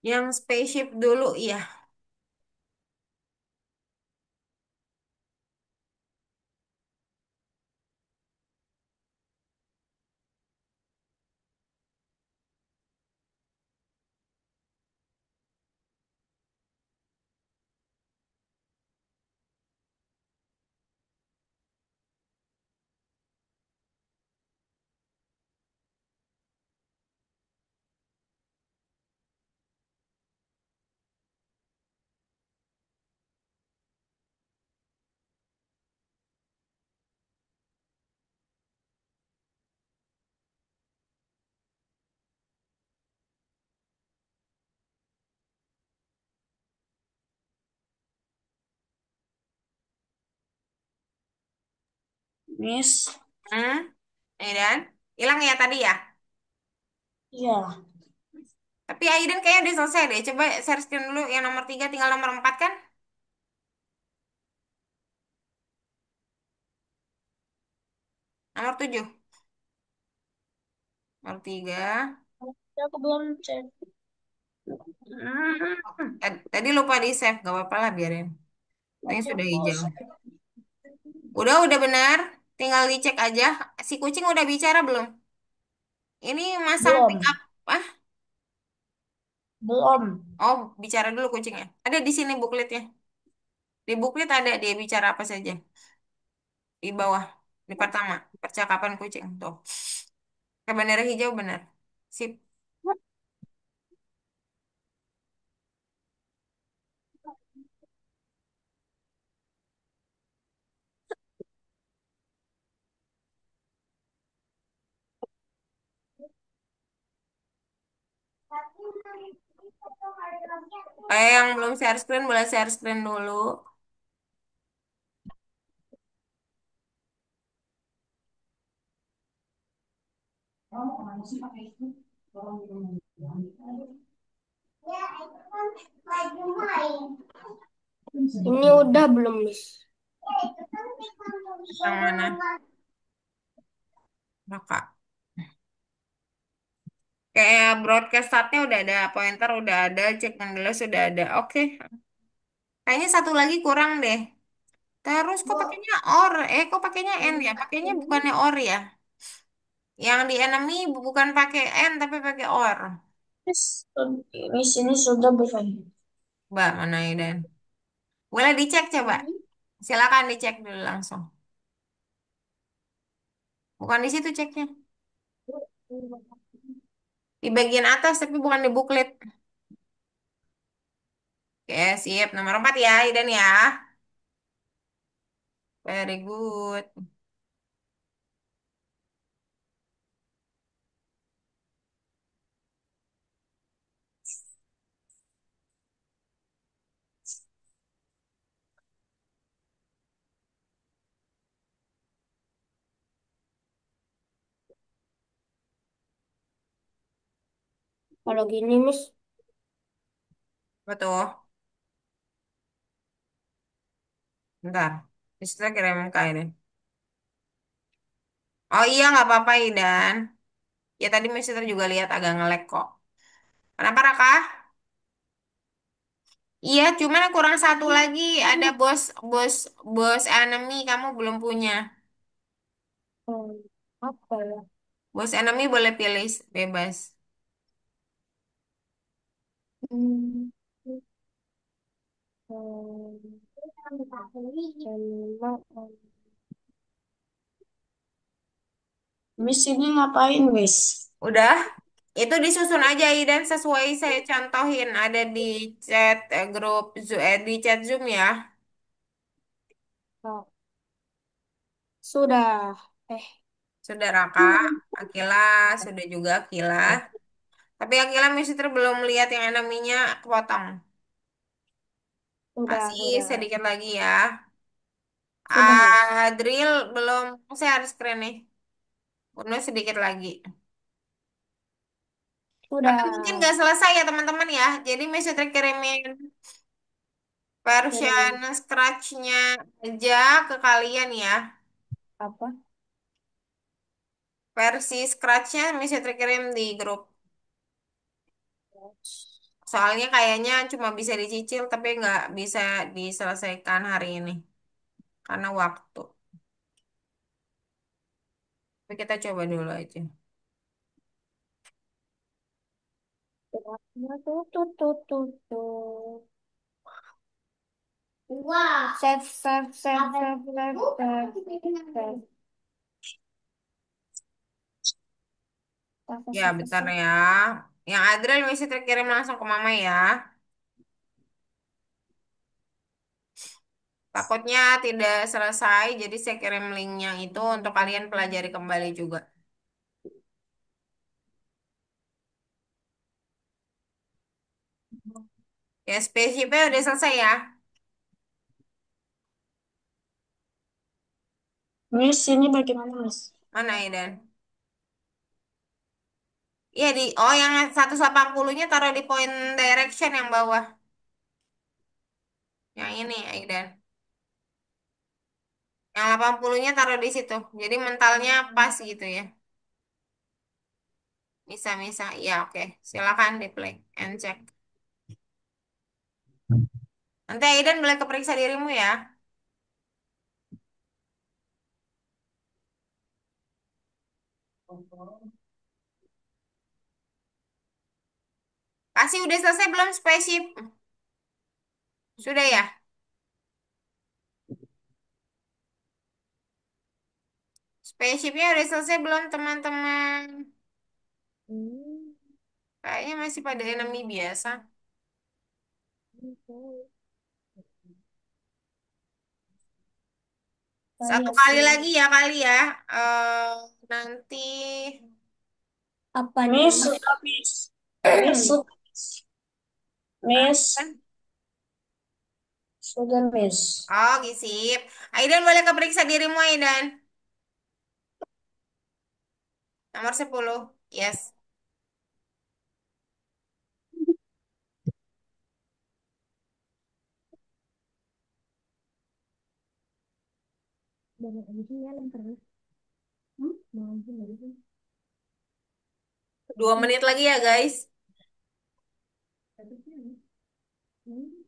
Yang spaceship dulu ya. Miss, Hmm? Aidan, hilang ya tadi ya. iya, Tapi Aidan kayaknya udah selesai deh. Coba share screen dulu yang nomor 3, tinggal nomor 4 kan? Nomor 7. Nomor 3. aku belum cek. Tadi lupa di save, gak apa-apa lah biarin. Ini Nanti sudah aku hijau. share. Udah benar. Tinggal dicek aja. Si kucing udah bicara belum? Ini masang pick Belum, up. Ah, belum. oh, bicara dulu kucingnya. Ada di sini bukletnya. Di buklet ada dia bicara apa saja. Di bawah. Di pertama. Percakapan kucing. Tuh. Ke bendera hijau benar. Sip. Yang belum share screen boleh share screen dulu. Ini udah belum, Miss? Yang mana? Kakak. Kayak broadcast startnya udah ada, pointer udah ada, cek jendela sudah ada. Oke. Kayaknya satu lagi kurang deh. Terus kok pakainya or? Kok pakainya N ya? Pakainya bukannya or ya? Yang di enemy bukan pakai N tapi pakai or. Miss ini sudah bukan. Mbak, mana Dan? Boleh dicek coba. Silakan dicek dulu langsung. Bukan di situ ceknya. Di bagian atas tapi bukan di buklet. Oke, siap. Nomor 4 ya, Idan ya. Very good. Kalau gini, Miss, Betul. Bentar. Di situ kirim ke deh. Oh iya, nggak apa-apa, Idan. Ya tadi Mister juga lihat agak ngelek kok. Kenapa, Raka? Iya, cuman kurang satu lagi. Ada bos, bos, bos enemy kamu belum punya. hmm, apa ya? Bos enemy boleh pilih bebas. Hmm, jam 5, Miss ini ngapain, Miss? Udah, itu disusun aja Idan sesuai saya contohin. Ada di chat grup, di chat Zoom ya. oh, sudah. Eh, Sudah Raka, Akila, sudah juga Akila. Tapi Akila Mister belum lihat yang enemy-nya kepotong. sudah, Masih sudah, sedikit lagi ya. sudah, Miss. Drill belum share screen nih. Udah sedikit lagi. Tapi mungkin Sudah. nggak selesai ya teman-teman ya. Jadi mesti terkirimin version Kirim scratch-nya aja ke kalian ya. apa? Versi scratch-nya mesti terkirim di grup. Soalnya kayaknya cuma bisa dicicil tapi nggak bisa diselesaikan hari ini karena waktu. Tapi kita coba dulu aja. Tuh, tuh, tuh, tuh, tuh. Wah. Save, save, save, save, save, save, save. Save, Ya, save, bentar save. ya. Yang Adriel mesti terkirim langsung ke Mama ya. Takutnya tidak selesai, jadi saya kirim linknya itu untuk kalian pelajari kembali juga. Ya, spaceshipnya udah selesai ya. Miss, ini bagaimana, Miss? Mana Aidan? Iya yang 180-nya taruh di point direction yang bawah. Yang ini Aidan. Yang 80-nya taruh di situ. Jadi mentalnya pas gitu ya. Bisa. Ya, oke. Silakan di play and check. Nanti Aidan boleh keperiksa dirimu ya. Kasih udah selesai belum spaceship? Sudah ya? Spaceshipnya udah selesai belum teman-teman? Hmm, Kayaknya masih pada enemy biasa. oke. Satu Saya kali sih. lagi ya kali ya. Eh nanti Apanya, Miss, Miss? sudah, Miss. Miss, sudah, Miss. Miss, kan? sudah, Miss. Oh, sip. Aidan boleh keperiksa dirimu Aidan. Nomor 10. Yes. Banyak aja ya yang terus. Mau aja nggak sih? 2 menit lagi ya guys. Tapi sih, hmm,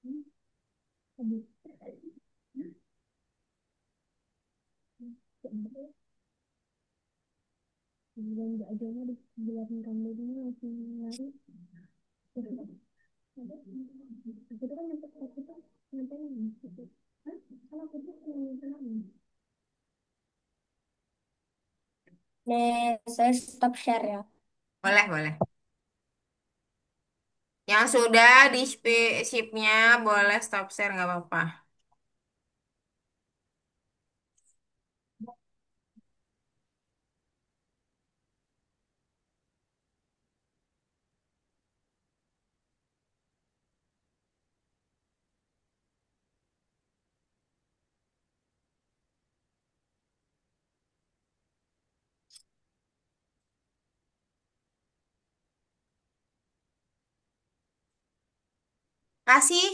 hmm, aduh, sebenarnya yang nggak adanya di belakang kamu ini langsung lari. Aku tuh kan nyampe aku tuh nyampe nih gitu. Hah? Kalau aku tuh nyampe nih. Nih, saya stop share ya. Boleh. Yang sudah di shipnya boleh stop share nggak apa-apa. Kasih.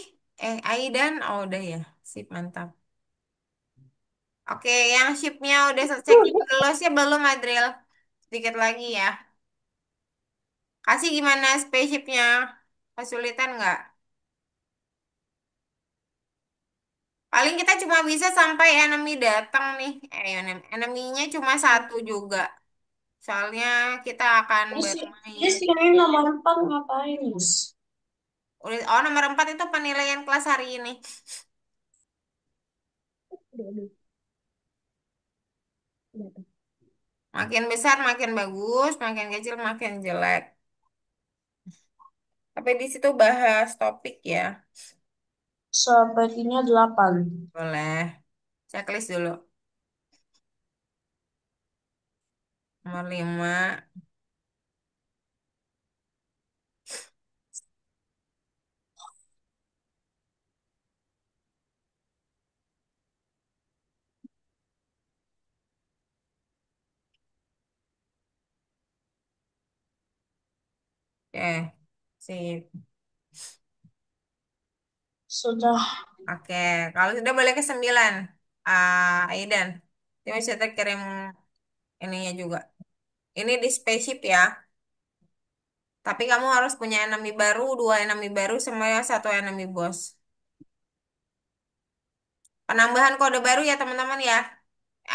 Aidan. Oh udah ya. Sip mantap. Oke, yang shipnya udah selesai close ya belum Adriel? Sedikit lagi ya. Kasih gimana spaceshipnya? Kesulitan nggak? Paling kita cuma bisa sampai enemy datang nih. Enemy-nya cuma satu juga. Soalnya kita akan Miss, bermain. Miss, ini nomor 4 ngapain, Miss? Oh, nomor 4 itu penilaian kelas hari ini. Udah, udah tuh. Makin besar makin bagus, makin kecil makin jelek. Tapi di situ bahas topik ya. Sepertinya 8. Boleh. Checklist dulu. Nomor 5. Oke. Sip. Sudah. Oke. Kalau sudah boleh ke 9. Aidan. Ini bisa terkirim ininya juga. Ini di spaceship ya. Tapi kamu harus punya enemy baru, dua enemy baru, sama satu enemy boss. Penambahan kode baru ya teman-teman ya.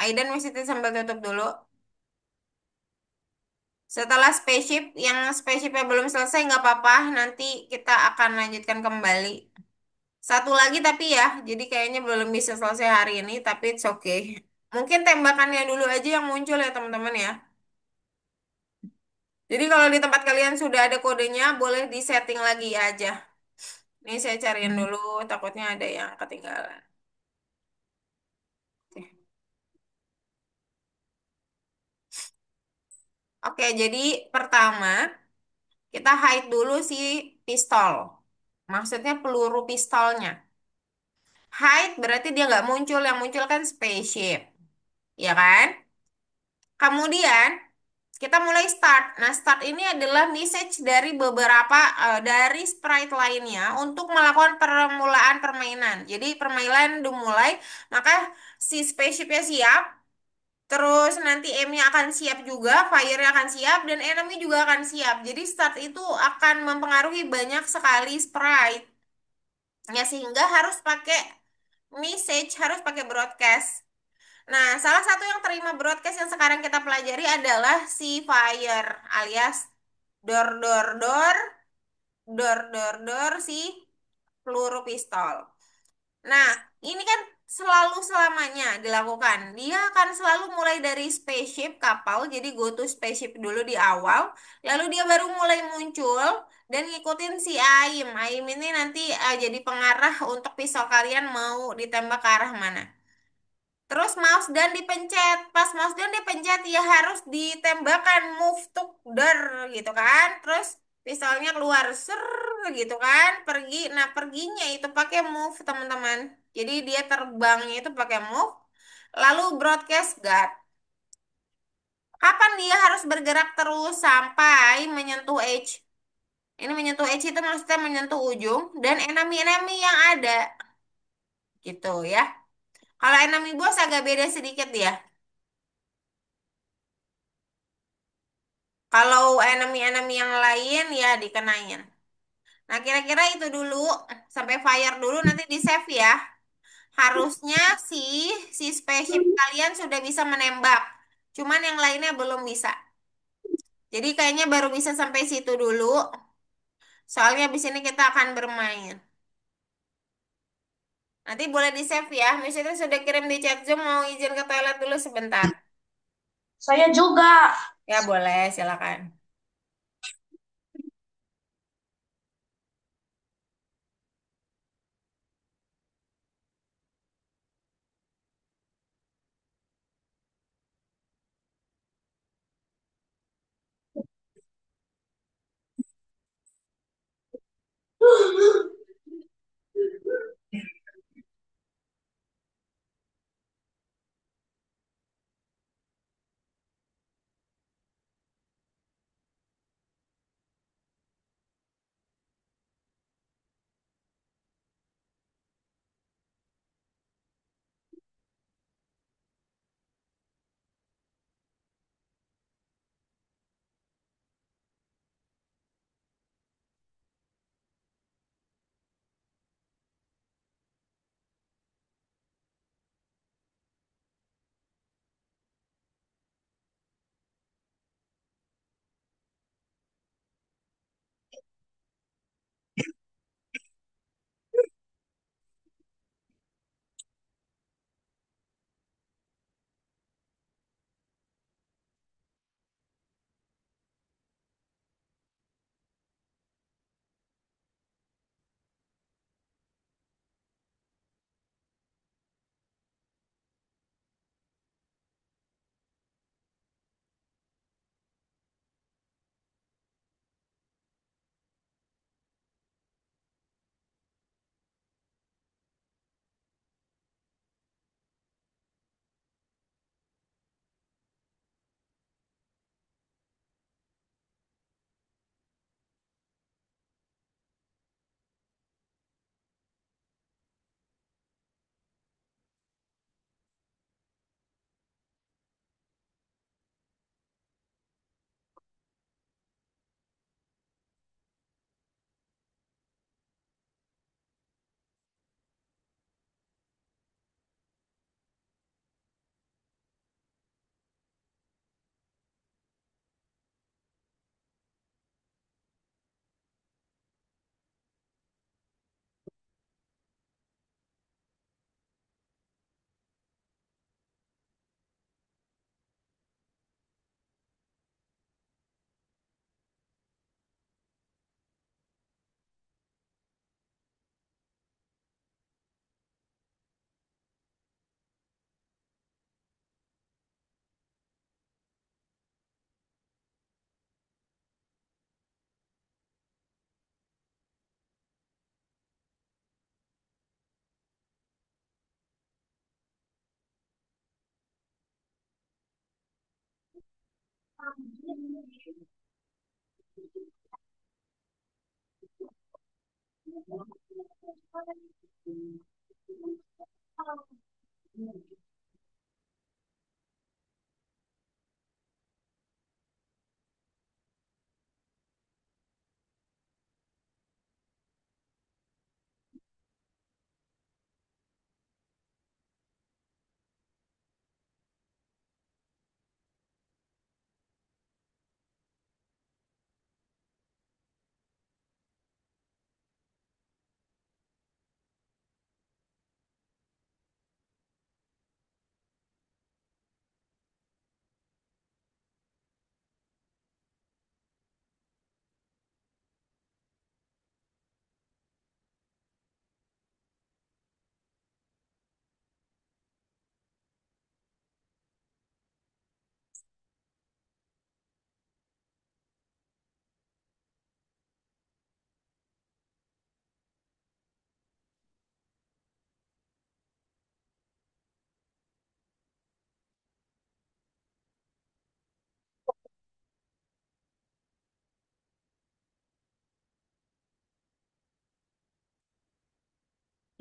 Aiden mesti sambil tutup dulu. Setelah spaceship, yang spaceshipnya belum selesai nggak apa-apa, nanti kita akan lanjutkan kembali. Satu lagi tapi ya, jadi kayaknya belum bisa selesai hari ini, tapi it's okay. Mungkin tembakannya dulu aja yang muncul ya teman-teman ya. Jadi kalau di tempat kalian sudah ada kodenya, boleh disetting lagi aja. Ini saya cariin dulu, takutnya ada yang ketinggalan. Oke, Oke, jadi pertama kita hide dulu si pistol. Maksudnya peluru pistolnya. Hide berarti dia nggak muncul, yang muncul kan spaceship, ya kan? Kemudian kita mulai start. Nah, start ini adalah message dari beberapa dari sprite lainnya untuk melakukan permulaan permainan. Jadi permainan dimulai, maka si spaceshipnya siap, terus nanti aim-nya akan siap juga, fire-nya akan siap, dan enemy juga akan siap. Jadi start itu akan mempengaruhi banyak sekali sprite. Ya, sehingga harus pakai message, harus pakai broadcast. Nah, salah satu yang terima broadcast yang sekarang kita pelajari adalah si fire alias dor dor dor si peluru pistol. Nah, ini kan selalu selamanya dilakukan. Dia akan selalu mulai dari spaceship kapal, jadi go to spaceship dulu di awal, lalu dia baru mulai muncul dan ngikutin si AIM. AIM ini nanti jadi pengarah untuk pistol kalian mau ditembak ke arah mana. Terus mouse dan dipencet. Pas mouse dan dipencet ya harus ditembakkan move to der gitu kan. Terus pistolnya keluar ser gitu kan. Pergi. Nah, perginya itu pakai move, teman-teman. Jadi dia terbangnya itu pakai move. Lalu broadcast guard. Kapan dia harus bergerak terus sampai menyentuh edge? Ini menyentuh edge itu maksudnya menyentuh ujung dan enemy-enemy yang ada gitu ya. Kalau enemy boss agak beda sedikit ya. Kalau enemy-enemy yang lain ya dikenain. Nah, kira-kira itu dulu sampai fire dulu nanti di save ya. Harusnya si spaceship kalian sudah bisa menembak. Cuman yang lainnya belum bisa. Jadi kayaknya baru bisa sampai situ dulu. Soalnya di sini kita akan bermain. Nanti boleh di save ya. Misalnya sudah kirim di chat Zoom, mau izin ke toilet dulu sebentar. Saya juga. Ya boleh, silakan.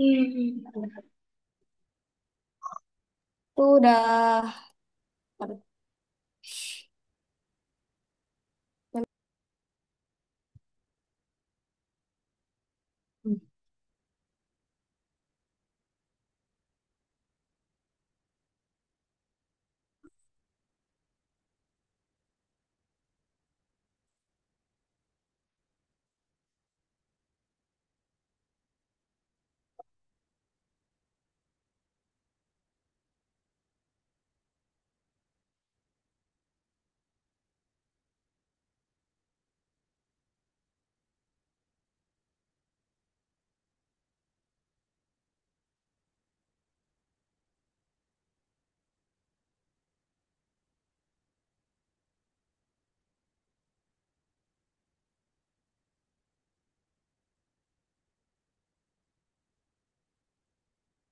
Itu udah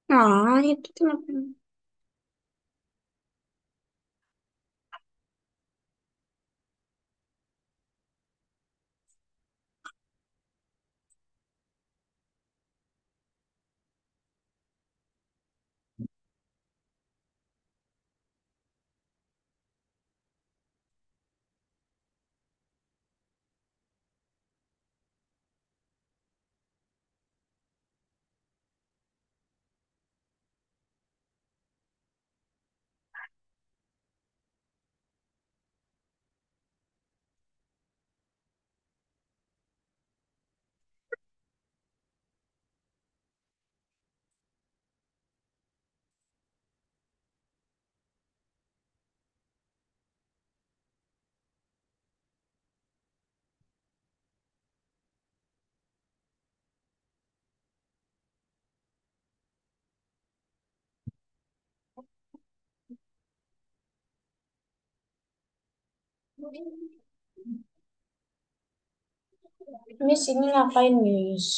nah itu kenapa Miss ini ngapain Miss?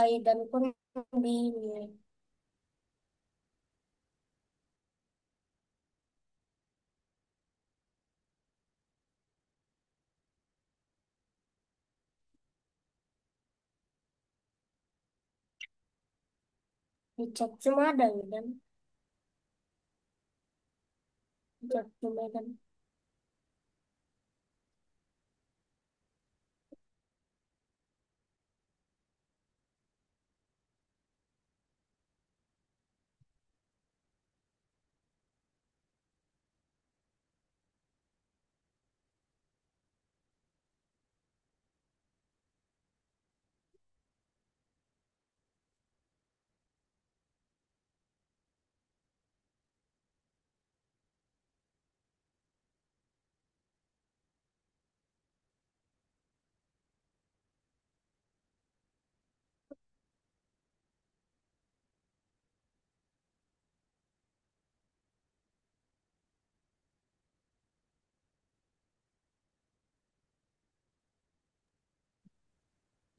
Aidan pun bingung. Di chat cuma ada Aidan. Di chat cuma Aidan.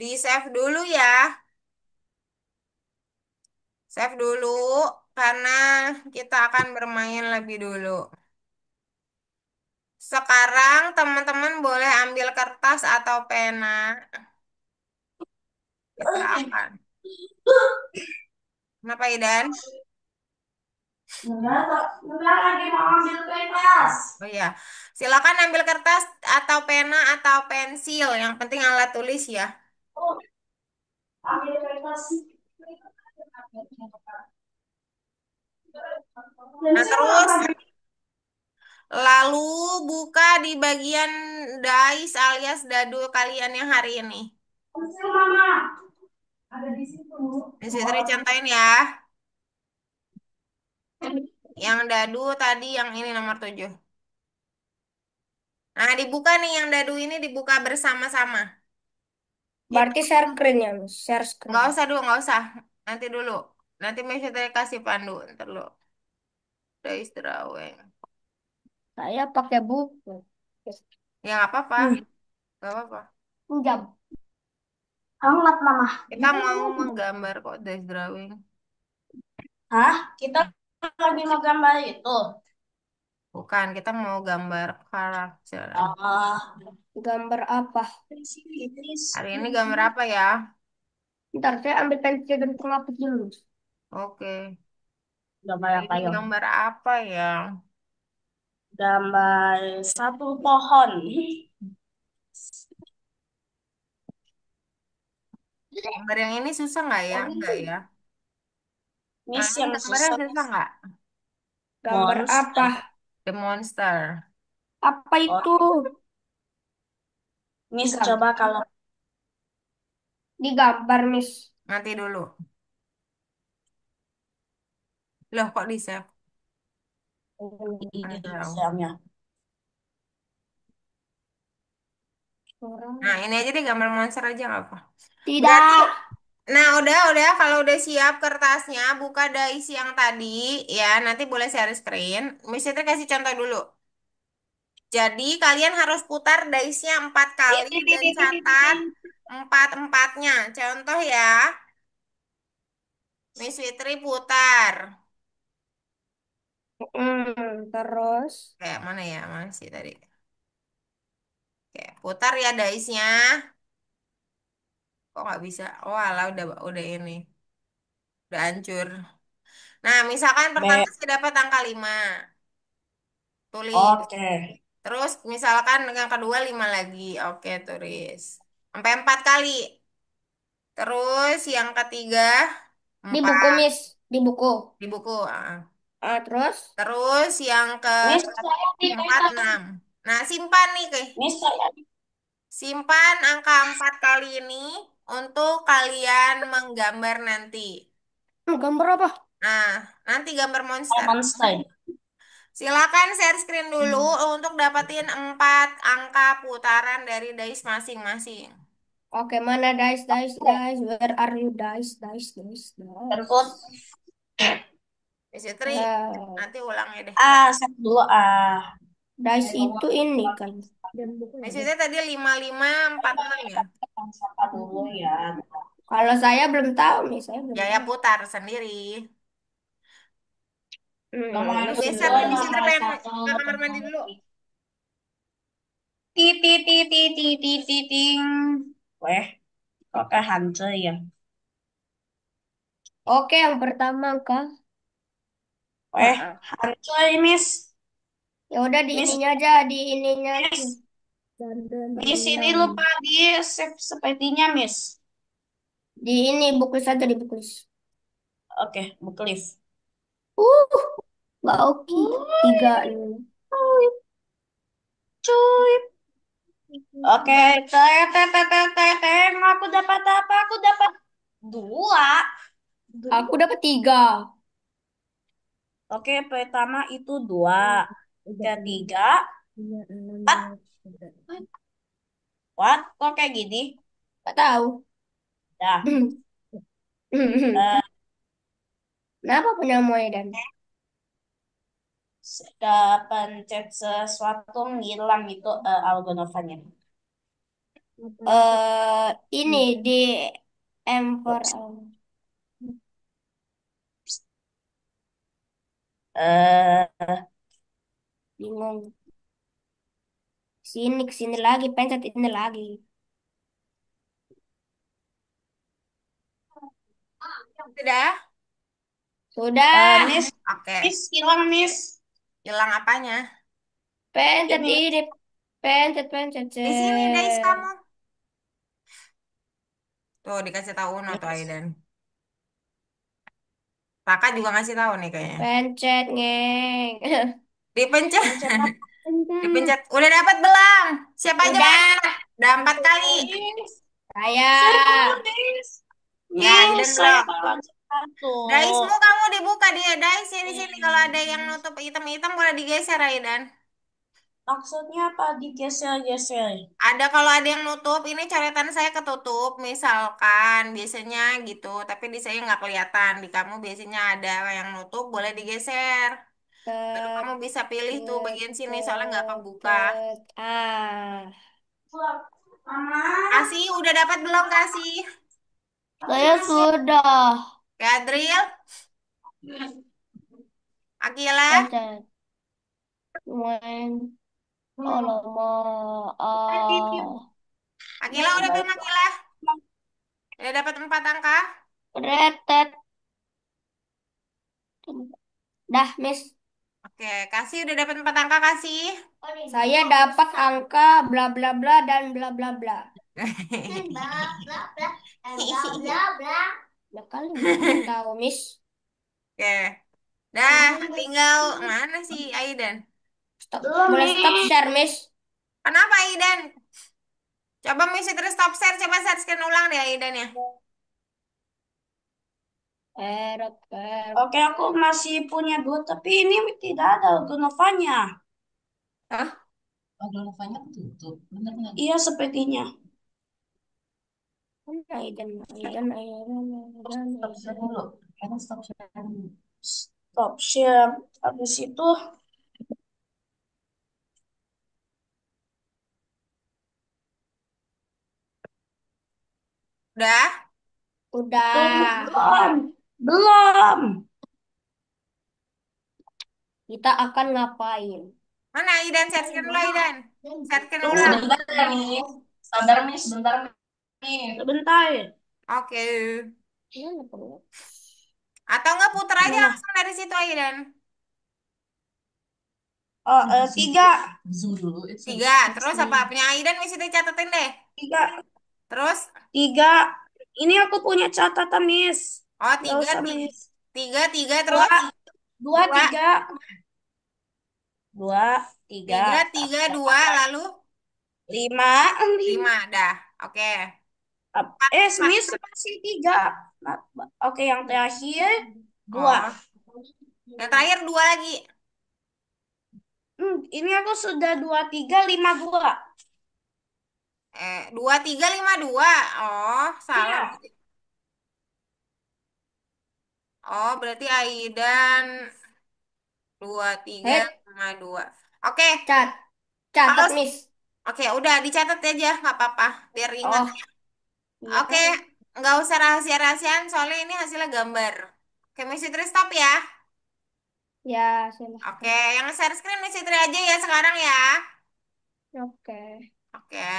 Di save dulu ya. Save dulu karena kita akan bermain lebih dulu. Sekarang teman-teman boleh ambil kertas atau pena. Kita akan. Kenapa, Idan? Enggak lagi mau ambil kertas. Oh iya, silakan ambil kertas atau pena atau pensil. Yang penting alat tulis ya. Oh, ambil kertas. Nah, Pensil terus apa? lalu buka di bagian dice alias dadu kalian yang hari ini. Pensil mama. Ada di situ. Miss Fitri contohin ya. Yang dadu tadi yang ini nomor 7. Nah, dibuka nih yang dadu ini dibuka bersama-sama. Itu Berarti share screen ya, Miss. Share nggak screen. usah dulu, nggak usah. Nanti dulu. Nanti Miss Fitri kasih pandu. Ntar lo. Dice drawing. Saya pakai buku. Ya nggak apa-apa. Hmm. Nggak apa-apa. Jam. Hangat mama. Kita mau menggambar kok dice drawing. Hah? Kita lagi mau gambar itu. Bukan, kita mau gambar karakter. Ah, Gambar apa? Hari ini gambar apa ya? Ntar saya ambil pensil dan penghapus dulu. Oke. gambar Hari apa ini yuk? gambar apa ya? Gambar satu pohon. Gambar yang ini susah nggak ya? Enggak ya. Yang Miss ini yang gambarnya susah. susah nggak? Gambar apa? Monster. The Monster. Apa Oh, itu? Miss Digambar. coba kalau Digambar, Miss. Nanti dulu. Loh, kok di save? ini Tahu. misalnya. Nah, Orang. ini aja deh gambar monster aja nggak apa. Berarti, Tidak. nah udah. Kalau udah siap kertasnya, buka dice yang tadi, ya. Nanti boleh share screen. Misalnya kasih contoh dulu. Jadi kalian harus putar dice-nya 4 kali dan catat empat-empatnya. Contoh ya, Miss Fitri putar. Terus. Kayak mana ya, mana sih tadi? Oke, putar ya dice-nya. Kok nggak bisa? Oh alah, udah ini. Udah hancur. Nah, misalkan pertama B. saya dapat angka 5. Tulis. Oke. Terus misalkan yang kedua 5 lagi. Oke, tulis. Sampai 4 kali. Terus yang ketiga Di buku, 4 Miss. Di buku. di buku. Terus. Terus yang Miss saya di keempat kertas. 6. Nah, simpan nih, Miss saya simpan angka 4 kali ini untuk kalian menggambar nanti. Gambar apa? Nah, nanti gambar monster. Monster. Silakan share screen dulu untuk dapetin 4 angka putaran dari dice masing-masing. Oke, mana dice, dice, dice? Where are you, dice, dice, dice, Terbut. dice? Fitri, Eh, nanti ulangnya deh. Set dulu dice itu ini kan. Dan buku ya, Fitri tadi 5546 ya. Sapa dulu ya. kalau saya belum tahu nih, saya belum Jaya tahu. putar sendiri. Nomor Lu Mesin geser dua, nih, Fitri nomor pengen satu, ke kamar mandi nomor dulu. titi titi titi titing. Weh, kok kayak hantu ya? Oke, yang pertama kah? Weh, Heeh. hantu Miss. Ya udah di Miss, ininya aja, di ininya aja. Miss, Dan, dan, dan, Miss ini dan. lupa di save sepertinya Miss. Di ini buku saja di buku. Oke, buklif. Uh, Mbak Oki. Tiga nih. Cuy. Oke, aku dapat apa? Aku dapat dua. Aku dapat tiga. Oke, pertama itu dua. Udah Ketiga, punya enam what? belas. What? Kok kayak gini? Gak tahu. Dah. Eh, Kenapa punya Moedan? pencet sesuatu ngilang itu algonofannya. Matematika. Ini di Emperor. Bingung. Sini, kesini lagi, pencet ini lagi. Sudah? Sudah. Miss, Oke. Miss hilang Miss. Hilang apanya? Pencet Ini ini. Pencet, pencet. Di sini, guys, Set. kamu. Tuh, dikasih tahu Uno tuh Miss. Aidan. Kakak juga ngasih tahu nih kayaknya. Pencet, ngeng. Dipencet. Pencet apa? Pencet. Dipencet. Udah dapat belum? Siapa aja mau Udah. dapat? Udah 4 kali. Miss, saya belum Saya. Miss. Ya, Miss, Aidan saya belum. baru satu. Daismu kamu dibuka dia. Dais sini-sini. Kalau ada yang Miss. nutup hitam-hitam boleh digeser, Aidan. Maksudnya apa digeser-geser? Ada kalau ada yang nutup, ini coretan saya ketutup, misalkan biasanya gitu, tapi di saya nggak kelihatan. Di kamu biasanya ada yang nutup, boleh digeser. Baru Tet, kamu bisa pilih tuh tet, bagian sini soalnya nggak tet, kebuka. tet. Ah. Mama, Kasih, udah dapat belum kasih? tapi Saya masih sudah. Kadril, Akila, Pencet. Main. Alamak. Ah. Akila udah belum Akila? Udah dapat 4 angka? Retet. Dah, Miss. Oke, kasih udah dapat 4 angka kasih. Saya dapat angka bla bla bla dan bla bla bla. Bla bla bla dan bla bla bla. Ya kali belum tahu, Miss. Oke, dah tinggal mana sih Aidan? Stop. belum Boleh stop nih. share, Miss. Kenapa Aidan? Coba misi terus stop share, coba share screen ulang deh Aidan ya. Eret, eret. Oke, aku masih punya dua, tapi ini tidak ada Genovanya. Hah? Iya, sepertinya. Aiden, Aiden, Aiden, Aiden, Aiden. Stop share. Habis itu, Udah? Udah. belum. Belum. Kita akan ngapain? Mana Aidan? Share screen dulu Aidan. Share screen Tunggu ulang. bentar ya, Miss. Sabar, Miss. Bentar, Miss. Sebentar. Oke. Mana perlu? Atau enggak puter aja Mana? langsung dari situ Aidan. Oh, tiga. 3. Terus apa? Punya Aidan misi dicatetin deh. Tiga. Terus? Tiga. Ini aku punya catatan, Miss. Oh, Nggak tiga, usah, tiga. Miss. Tiga, tiga, Dua. terus? Dua, 2. tiga. Dua, tiga. 3, Tak, 3, tak, 2, tak. lalu? Lima. 5. Dah. Oke. 4, 4. Miss masih tiga. Nah, oke, yang terakhir dua. Oh. Yang terakhir 2 lagi. Ini aku sudah dua tiga lima dua. 2, 3, 5, 2. Oh, salah Iya. berarti. Oh, berarti Aidan 2, 3, Hei, 5, 2. Oke. cat, Kalau catat, Miss. Oke, udah dicatat aja, nggak apa-apa, biar ingat. Oh, iya Oke, kan? nggak usah rahasia-rahasiaan, soalnya ini hasilnya gambar. Oke, Miss Fitri stop ya. Ya, Oke, silahkan. yang share screen Miss Fitri aja ya sekarang ya. Oke. Oke,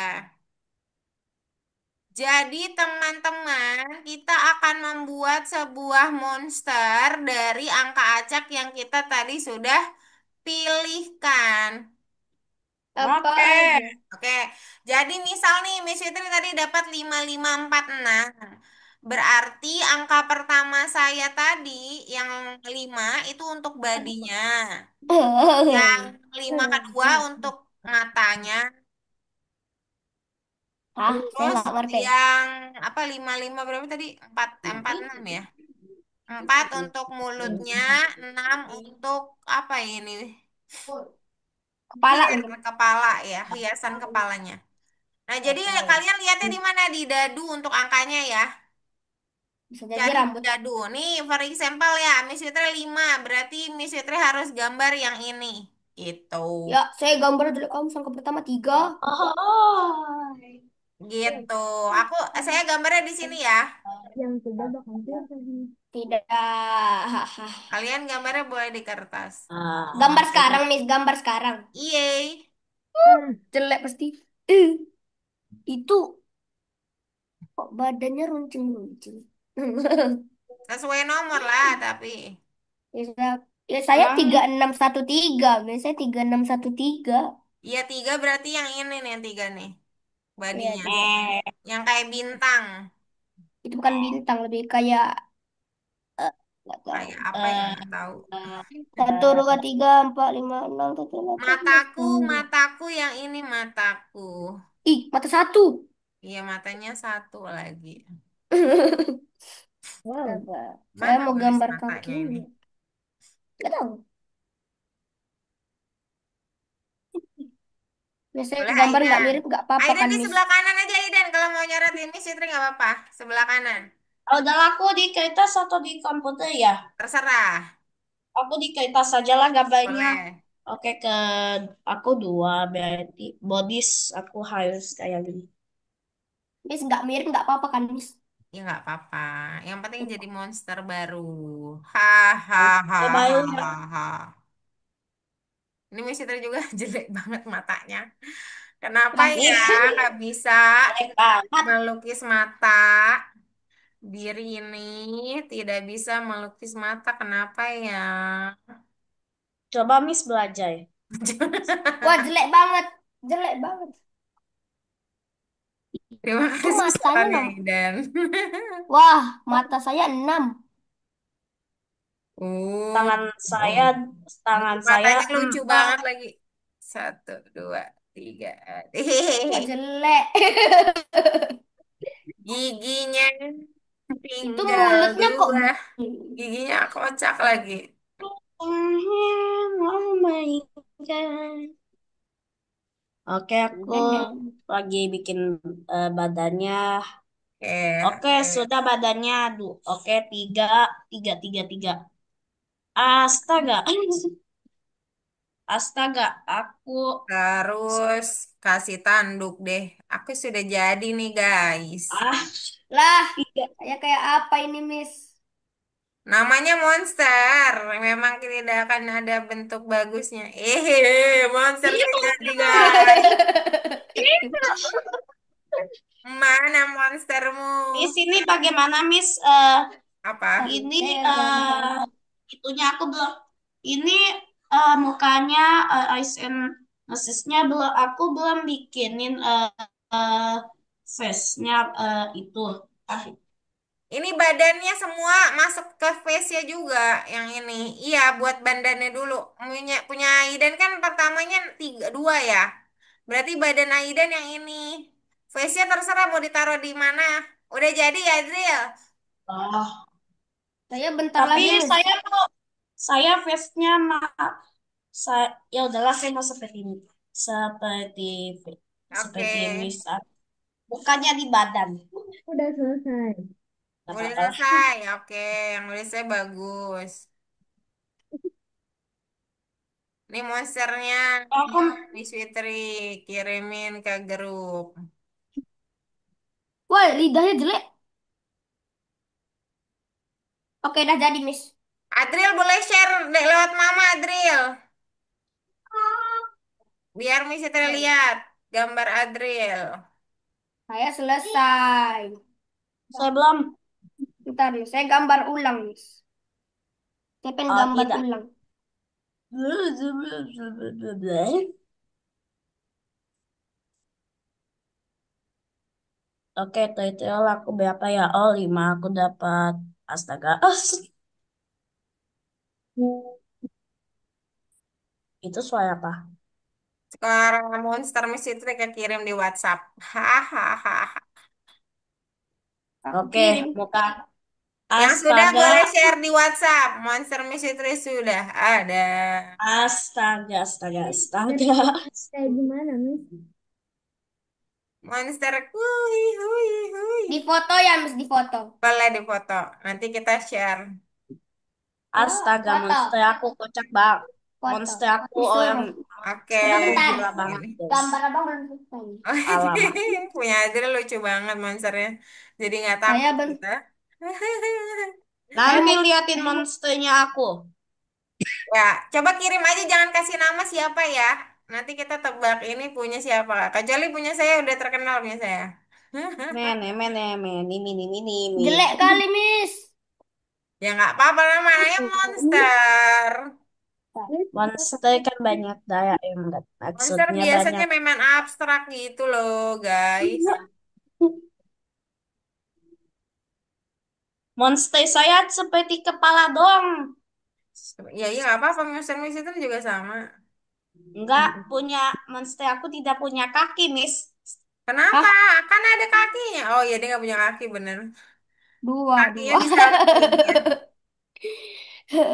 jadi teman-teman, kita akan membuat sebuah monster dari angka acak yang kita tadi sudah pilihkan. Apa Oke. aja? Oke, jadi misal nih Miss Fitri tadi dapat 5546. Berarti angka pertama saya tadi yang 5 itu untuk badinya. Yang 5 kedua untuk matanya. Ah, saya Terus nggak ngerti. yang apa 55 berapa tadi? 6 ya. 4 untuk mulutnya, 6 untuk apa ini? Kepala mungkin. Kepala ya, hiasan kepalanya. Nah, jadi kalian lihatnya di mana? Di dadu untuk angkanya ya. Bisa jadi Cari di rambut. dadu. Nih, for example ya, Miss Fitri 5. Berarti Miss Fitri harus gambar yang ini. Gitu. Ya, saya gambar dulu kamu sangka pertama tiga. Oh. Gitu. Aku saya gambarnya di sini ya. Yang tiga bakal tadi. Tidak. Hahaha. Kalian gambarnya boleh di kertas. Gambar sekarang, Miss. Gambar sekarang. Iye. Jelek pasti. Eh, itu kok badannya runcing-runcing. Sesuai nomor lah tapi. Ya, ya saya 3613. Biasanya 3613. Iya tiga berarti yang ini nih yang tiga nih. Ya, Badinya. jelek. Yang kayak bintang. Itu bukan bintang, lebih kayak nggak tahu. Kayak apa ya nggak tahu. Satu, dua, tiga, empat, lima, enam, tujuh, delapan, sembilan, Mataku, sepuluh. mataku yang ini mataku. Ih, mata satu. Iya matanya satu lagi. Wow. Coba. Saya Mana mau garis gambar matanya ini? kakinya. Nggak tahu. Biasanya Boleh gambar nggak Aidan. mirip nggak apa-apa Aidan kan, di Miss? sebelah kanan aja Aidan. Kalau mau nyoret ini Sitri nggak apa-apa. Sebelah kanan. Udah aku di kertas atau di komputer ya? Terserah. Aku di kertas saja lah gambarnya. Boleh. Oke, ke aku dua berarti bodies aku harus kayak gini. Miss nggak mirip nggak apa-apa kan, Miss? Ya nggak apa-apa. Yang penting jadi monster baru. Hahaha. Baru ya. Ini Miss Sitri juga jelek banget matanya. Kenapa Lah, ya Ih, nggak bisa jelek banget. melukis mata diri ini? Tidak bisa melukis mata. Kenapa ya? Coba Miss belajar. wah jelek banget. Jelek banget. Terima Itu kasih matanya sarannya, nom. Idan. Wah, mata saya 6. Oh, Tangan oh. saya, tangan saya Matanya lucu empat. banget lagi. Satu, dua, tiga. Kok jelek? Giginya Itu tinggal mulutnya kok dua. Giginya kocak lagi. Oh my God. Oke, aku bener. lagi bikin badannya. Oke. Oke, sudah badannya. Oke, tiga, tiga, tiga, tiga. Astaga, astaga, aku. Terus kasih tanduk deh. Aku sudah jadi nih, guys. Ah, Lah, tiga. saya kayak apa ini, Miss? Namanya monster. Memang tidak akan ada bentuk bagusnya. Monster Iya, sudah jadi, guys. iya. Mana monstermu? Miss ini bagaimana Miss? Apa? Ntar, Ini saya gambar. itunya aku belum. Ini mukanya eyes and nose-nya belum. Aku belum bikinin eh, face-nya itu. Ah, Ini badannya semua masuk ke face-nya juga yang ini. Iya, buat badannya dulu. Punya Aidan kan pertamanya tiga dua ya. Berarti badan Aidan yang ini. Face-nya terserah mau ditaruh di mana. Udah jadi ya, Adriel? oh. Saya bentar Tapi lagi, Miss. saya face-nya saya, ya udahlah saya mau seperti ini. Seperti Oke. seperti Miss. Bukannya di badan. Udah selesai. Gak Udah apa-apa lah. selesai. Oke, yang udah selesai bagus. Ini monsternya Aku Miss Fitri kirimin ke grup. Wah, lidahnya jelek. Oke, dah jadi, Miss. Adriel boleh share deh lewat Mama Adriel. Biar Miss Fitri lihat gambar Adriel. Saya selesai. saya belum. Ntar, Miss. Saya gambar ulang, Miss. Saya pengen Oh gambar tidak. ulang. Oke, total aku berapa ya? Oh, 5 aku dapat. Astaga. Itu suara apa? Sekarang monster Miss Fitri kirim di WhatsApp. Hahaha. Aku Oke, kirim. muka. Yang sudah Astaga. boleh share di WhatsApp. Monster Miss Fitri sudah ada. Astaga, astaga, astaga. Kayak gimana, Miss? Monster hui hui hui. Di foto ya, Miss, di foto. Boleh difoto. Nanti kita share. Oh, Astaga, monster foto. aku kocak banget. Foto. Monster aku orang Disuruh. Oke, Sebentar. Gila banget, ini. guys. Gambar abang belum selesai. Oh, Alamak. punya Adri lucu banget monsternya. Jadi nggak takut Saya ben kita. saya Nanti mau liatin monsternya aku. Ya, coba kirim aja, jangan kasih nama siapa ya. Nanti kita tebak ini punya siapa. Kecuali punya saya udah terkenal punya saya. Mene, mene, mene, mini, mini, jelek mini. kali, Miss. Ya nggak apa-apa namanya monster. Monster kan banyak daya ember. Monster Maksudnya biasanya banyak. memang abstrak gitu loh, guys. Monster saya seperti kepala dong. Ya, iya nggak apa-apa. Monster itu juga sama. Enggak punya monster aku tidak punya kaki, Miss. Kenapa? Ah, Kan ada kakinya. Oh iya, dia nggak punya kaki, bener. Kakinya dua. disalin ya.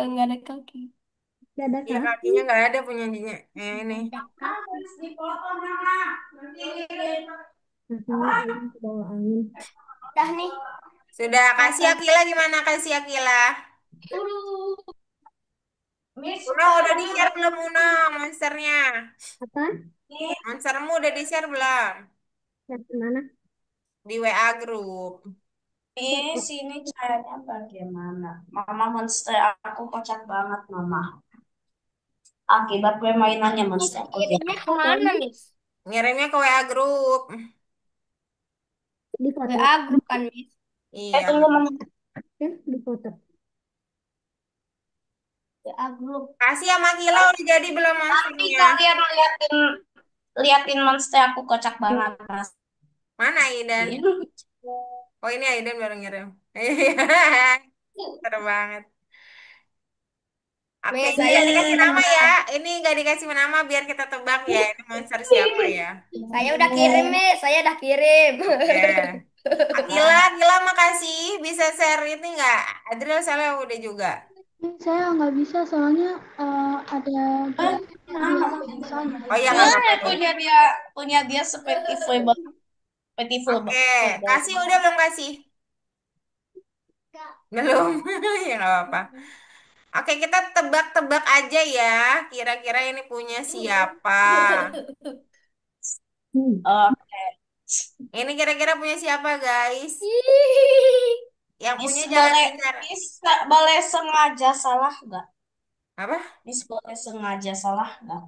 Nggak ada kaki. Nggak ada Iya, kaki. kakinya nggak ada punya dia. Ini. Nggak ada kaki. Harus dipotong, Mama. Nanti Kakinya ayam ke bawah angin. Udah nih. Sudah, kasih Foto. Akila gimana? Kasih Akila. Dulu. Miss, Uno udah di-share belum Uno monsternya? Apa? Monstermu udah di-share belum? Yang mana? Di WA grup. Miss, ini caranya bagaimana? Mama monster aku kocak banget, Mama. Akibat permainannya Miss, monster aku dia. kirimnya kemana, Miss? Ngirimnya ke WA grup. Di foto. WA grup kan, Miss? Iya. Tunggu, Mama. Ya, di foto. WA grup. Kasih sama Akila udah jadi belum Nanti monsternya? kalian liatin monster aku kocak banget, Mas. Mana Aidan? Oh ini Aidan baru ngirim. Seru banget. Oke, Miss, ini saya gak udah dikasih nama ya. Ini gak dikasih nama biar kita tebak ya. Ini monster siapa ya? saya udah kirim, Miss. Saya udah kirim. Oke. Akila, Akila makasih. Bisa share ini nggak? Adriel salah udah juga. Saya nggak bisa soalnya ada Eh, gerakan di Mama. misalnya. Oh iya nggak apa-apa. Punya dia seperti full Oke, football. kasih udah belum kasih? Belum. Ya nggak apa-apa. Oke, kita tebak-tebak aja ya. Kira-kira ini punya siapa? Oh, Ini kira-kira punya siapa, guys? Yang Miss punya jangan boleh, bicara. Miss boleh sengaja salah nggak? Apa? Miss boleh sengaja salah nggak?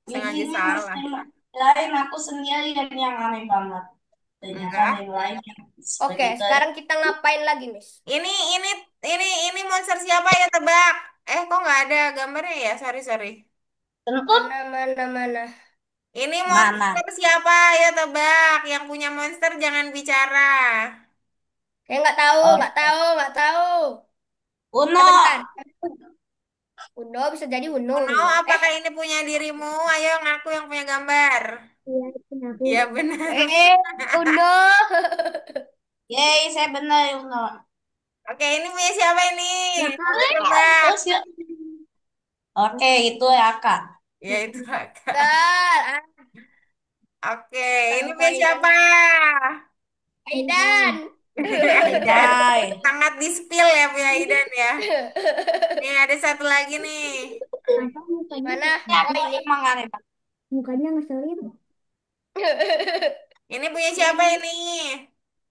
Jadi Sengaja ini salah. monster lain aku sendiri yang aneh banget. Ternyata ada Enggak. yang lain yang Oke, seperti itu. sekarang kita ngapain lagi, Miss? Ini ini ini monster siapa ya tebak? Kok nggak ada gambarnya ya? Sorry sorry. Kentut Mana, mana, mana? Ini mana? monster siapa? Ya tebak. Yang punya monster jangan bicara. Saya nggak tahu, Oh, nggak tahu, nggak tahu. Uno. Bentar. Uno bisa jadi Uno, Uno, Uno. apakah ini punya dirimu? Ayo ngaku yang punya gambar. Iya, itu aku. Iya benar. Uno. Yeay, saya benar Uno. Oke, ini punya siapa ini? Ya, Ayo Kak. tebak. Terus ya. Oke, itu ya Kak. Ya itu kakak. Bentar. Oke, ini Tahu punya Aidan. siapa? Aidan. Aidan. Aidai. Sangat di-spill ya punya Aidan ya. Nih ada satu lagi nih. Apa mukanya? Mana? Ya, Oh aku ini. emang aneh banget. Mukanya ngeselin. Ini punya siapa ini?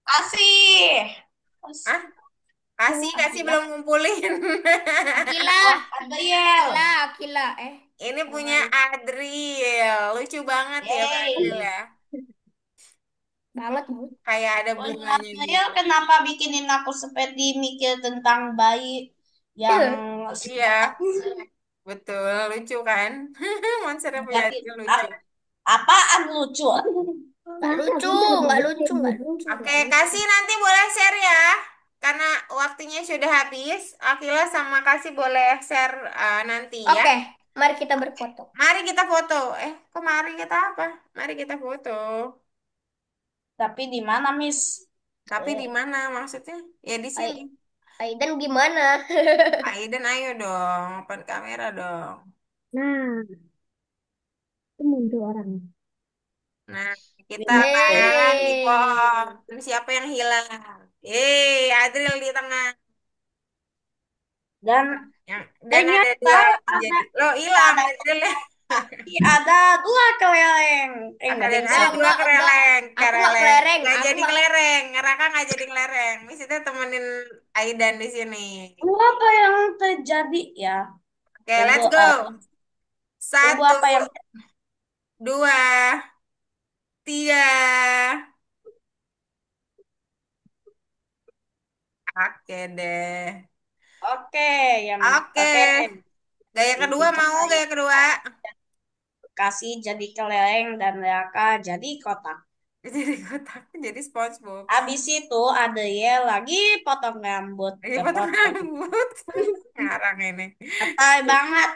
Kasih. Terus, Ah, kasih Akila. belum ngumpulin. Akila. Oh, ada Yel. Akila, Akila. Ini Yang punya mana? Adriel. Lucu banget ya Bang Adriel Yeay. ya. Banget, Bu. Kayak ada Punya bunganya Yel, gitu. kenapa bikinin aku seperti mikir tentang bayi yang Iya, betul. Lucu kan? Monsternya punya negatif. Adriel lucu. Apaan lucu? Nggak lucu, nggak lucu, nggak lucu, Oke, nggak lucu. Kasih nanti boleh share ya. Karena waktunya sudah habis. Akila sama Kasih boleh share nanti ya. Oke, mari kita berfoto. Mari kita foto. Kok mari kita apa? Mari kita foto. Tapi di mana, Miss? Tapi Eh, di mana maksudnya? Ya di sini. Aidan gimana? Aiden, ayo dong, open kamera dong. Nah, itu muncul orang. Nah, kita Winter. akan di Yeay. pos. Siapa yang hilang? Adriel di tengah. Dan Yang dan ada ternyata dua ada jadi. Lo hilang ada Adriel ya. Ada dua keleleng. Oke, Enggak dan ding, ada dua Enggak. kereleng, Aku nggak kereleng. kelereng. Nggak Aku jadi nggak. kelereng, Raka nggak jadi kelereng. Miss itu temenin Aidan di sini. Apa yang terjadi ya? Oke, Tunggu, let's go. tunggu Satu, apa yang dua, tiga. Oke deh. Oke, yang Oke. oke. Gaya kedua mau Intinya gaya kedua. kasih jadi keleleng dan Raka jadi kotak. Jadi kotak, jadi SpongeBob. Habis itu ada ya lagi potong rambut, Ini potong kepotong. rambut. Ngarang ini. Atai banget.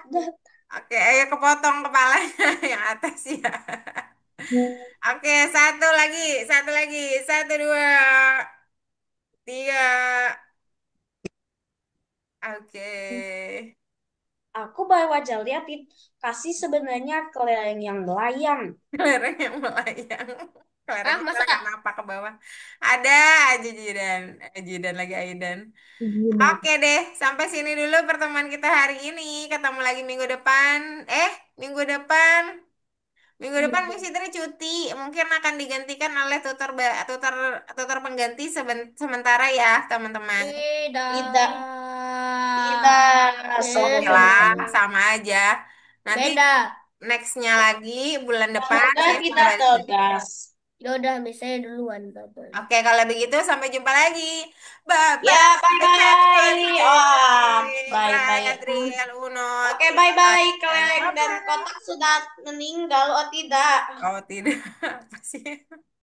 Oke, ayo kepotong kepalanya yang atas ya. Oke, satu lagi, satu dua, tiga. Oke, Aku baru aja lihat kasih sebenarnya keleleng yang melayang. kelereng yang melayang. Ah, Kelerengnya masa? sekarang nggak napak ke bawah. Ada aja Jidan, Jidan lagi Aidan. Oke deh, sampai sini dulu pertemuan kita hari ini. Ketemu lagi minggu depan. Minggu depan. Minggu depan Miss Fitri cuti, mungkin akan digantikan oleh tutor tutor pengganti sementara ya, teman-teman. Tidak, Tidak. tidak, Oke sorry. lah, sama aja. Nanti Beda. nextnya lagi bulan depan Anda saya tidak kembali. tegas. Ya udah, misalnya duluan. Bye-bye. Oke, kalau begitu sampai jumpa lagi. Bye Ya, bye. Happy bye-bye. holiday. Bye Bye-bye. Adriel Uno. Oke, Bye. bye-bye. Keleleng Bye dan bye. kotak sudah meninggal, oh tidak. Oh tidak, apa sih?